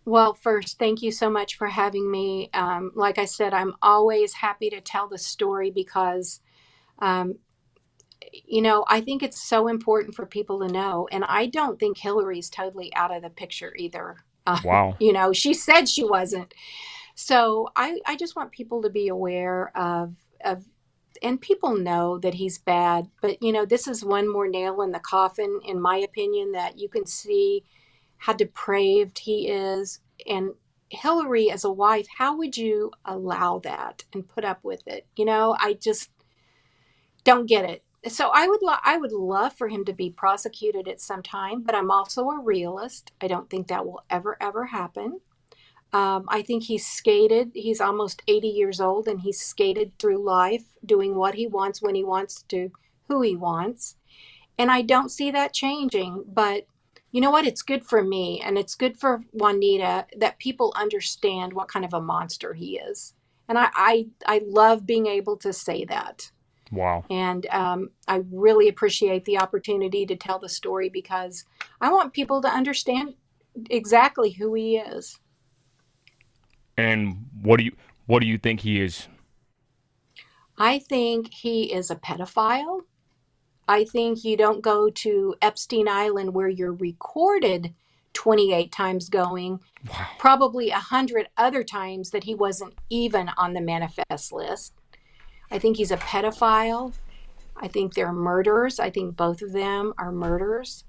[SPEAKER 2] Well, first, thank you so much for having me. Like I said, I'm always happy to tell the story because, um, I think it's so important for people to know. And I don't think Hillary's totally out of the picture either.
[SPEAKER 1] Wow.
[SPEAKER 2] She said she wasn't. So I just want people to be aware of, and people know that he's bad, but this is one more nail in the coffin, in my opinion, that you can see how depraved he is. And Hillary, as a wife, how would you allow that and put up with it? I just don't get it. So I would love for him to be prosecuted at some time, but I'm also a realist. I don't think that will ever happen. I think he's skated. He's almost 80 years old, and he's skated through life doing what he wants, when he wants to, who he wants. And I don't see that changing. But you know what? It's good for me, and it's good for Juanita that people understand what kind of a monster he is. And I love being able to say that.
[SPEAKER 1] Wow.
[SPEAKER 2] And I really appreciate the opportunity to tell the story because I want people to understand exactly who he is.
[SPEAKER 1] And what do you think he is?
[SPEAKER 2] I think he is a pedophile. I think you don't go to Epstein Island where you're recorded 28 times going,
[SPEAKER 1] Wow.
[SPEAKER 2] probably 100 other times that he wasn't even on the manifest list. I think he's a pedophile. I think they're murderers. I think both of them are murderers.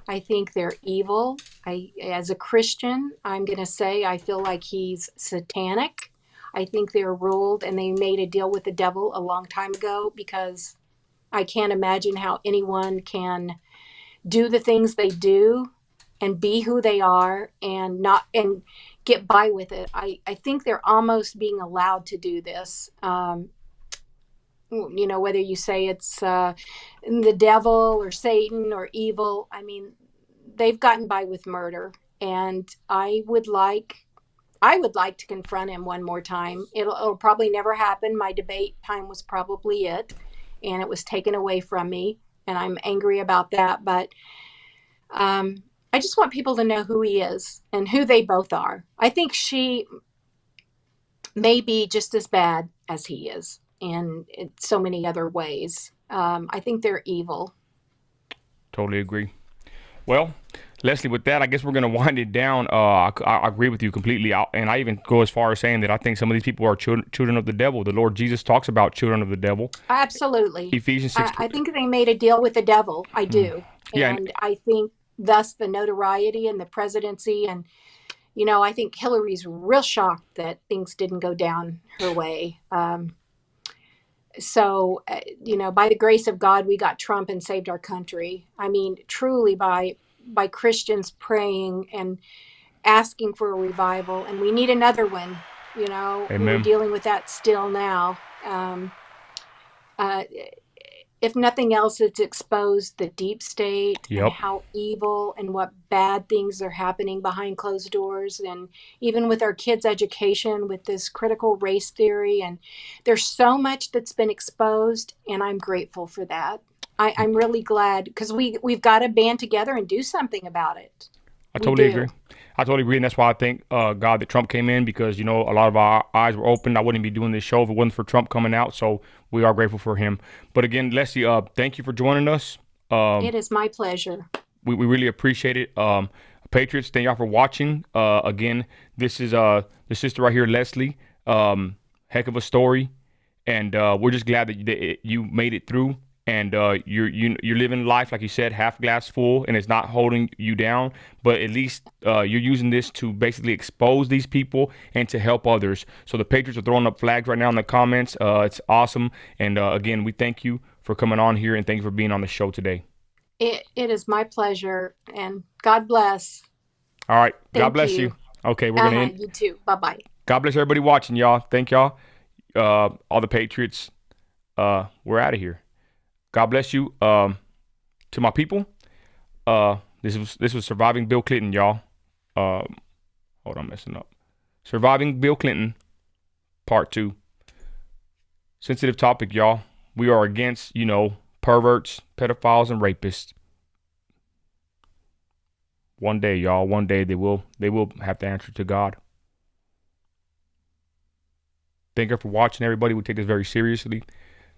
[SPEAKER 2] I think they're evil. As a Christian, I'm going to say I feel like he's satanic. I think they're ruled and they made a deal with the devil a long time ago because I can't imagine how anyone can do the things they do and be who they are and not and get by with it. I think they're almost being allowed to do this. Whether you say it's the devil or Satan or evil, I mean, they've gotten by with murder. And I would like to confront him one more time. It'll probably never happen. My debate time was probably it, and it was taken away from me, and I'm angry about that. But I just want people to know who he is and who they both are. I think she may be just as bad as he is in so many other ways. I think they're evil.
[SPEAKER 1] Totally agree. Well, Leslie, with that, I guess we're going to wind it down. I agree with you completely. And I even go as far as saying that I think some of these people are children of the devil. The Lord Jesus talks about children of the devil.
[SPEAKER 2] Absolutely.
[SPEAKER 1] Ephesians 6.
[SPEAKER 2] I think they made a deal with the devil. I do.
[SPEAKER 1] Yeah.
[SPEAKER 2] And I think thus the notoriety and the presidency. And, I think Hillary's real shocked that things didn't go down her way. By the grace of God, we got Trump and saved our country. I mean, truly by Christians praying and asking for a revival, and we need another one. We're
[SPEAKER 1] Amen.
[SPEAKER 2] dealing with that still now. Uh, if nothing else, it's exposed the deep state and
[SPEAKER 1] Yep.
[SPEAKER 2] how evil and what bad things are happening behind closed doors. And even with our kids' education, with this critical race theory, and there's so much that's been exposed, and I'm grateful for that. I'm really glad because we've got to band together and do something about it.
[SPEAKER 1] I
[SPEAKER 2] We
[SPEAKER 1] totally agree.
[SPEAKER 2] do.
[SPEAKER 1] I totally agree, and that's why I thank God that Trump came in because a lot of our eyes were open. I wouldn't be doing this show if it wasn't for Trump coming out. So we are grateful for him. But again, Leslie, thank you for joining us.
[SPEAKER 2] It is my pleasure.
[SPEAKER 1] We really appreciate it. Patriots, thank y'all for watching. Again, this is the sister right here, Leslie. Heck of a story, and we're just glad that you made it through, and you're living life like you said, half glass full, and it's not holding you down. But at least you're using this to basically expose these people and to help others. So the Patriots are throwing up flags right now in the comments. It's awesome, and again, we thank you for coming on here, and thank you for being on the show today.
[SPEAKER 2] It is my pleasure, and God bless.
[SPEAKER 1] All right. God
[SPEAKER 2] Thank
[SPEAKER 1] bless
[SPEAKER 2] you.
[SPEAKER 1] you. Okay, we're gonna end.
[SPEAKER 2] You too. Bye-bye.
[SPEAKER 1] God bless everybody watching, y'all. Thank y'all. All the Patriots. We're out of here. God bless you. To my people. This was Surviving Billclinton, y'all. Hold on, I'm messing up. Surviving Billclinton, Part 2. Sensitive topic, y'all. We are against, perverts, pedophiles, and rapists. One day, y'all. One day they will have to answer to God. Thank you for watching, everybody. We take this very seriously.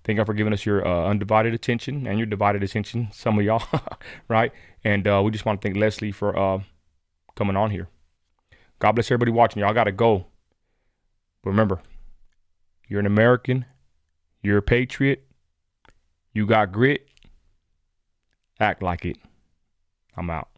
[SPEAKER 1] Thank you for giving us your undivided attention and your divided attention, some of y'all, right? And we just want to thank Leslie for coming on here. God bless everybody watching. Y'all got to go. But remember, you're an American. You're a patriot. You got grit. Act like it. I'm out.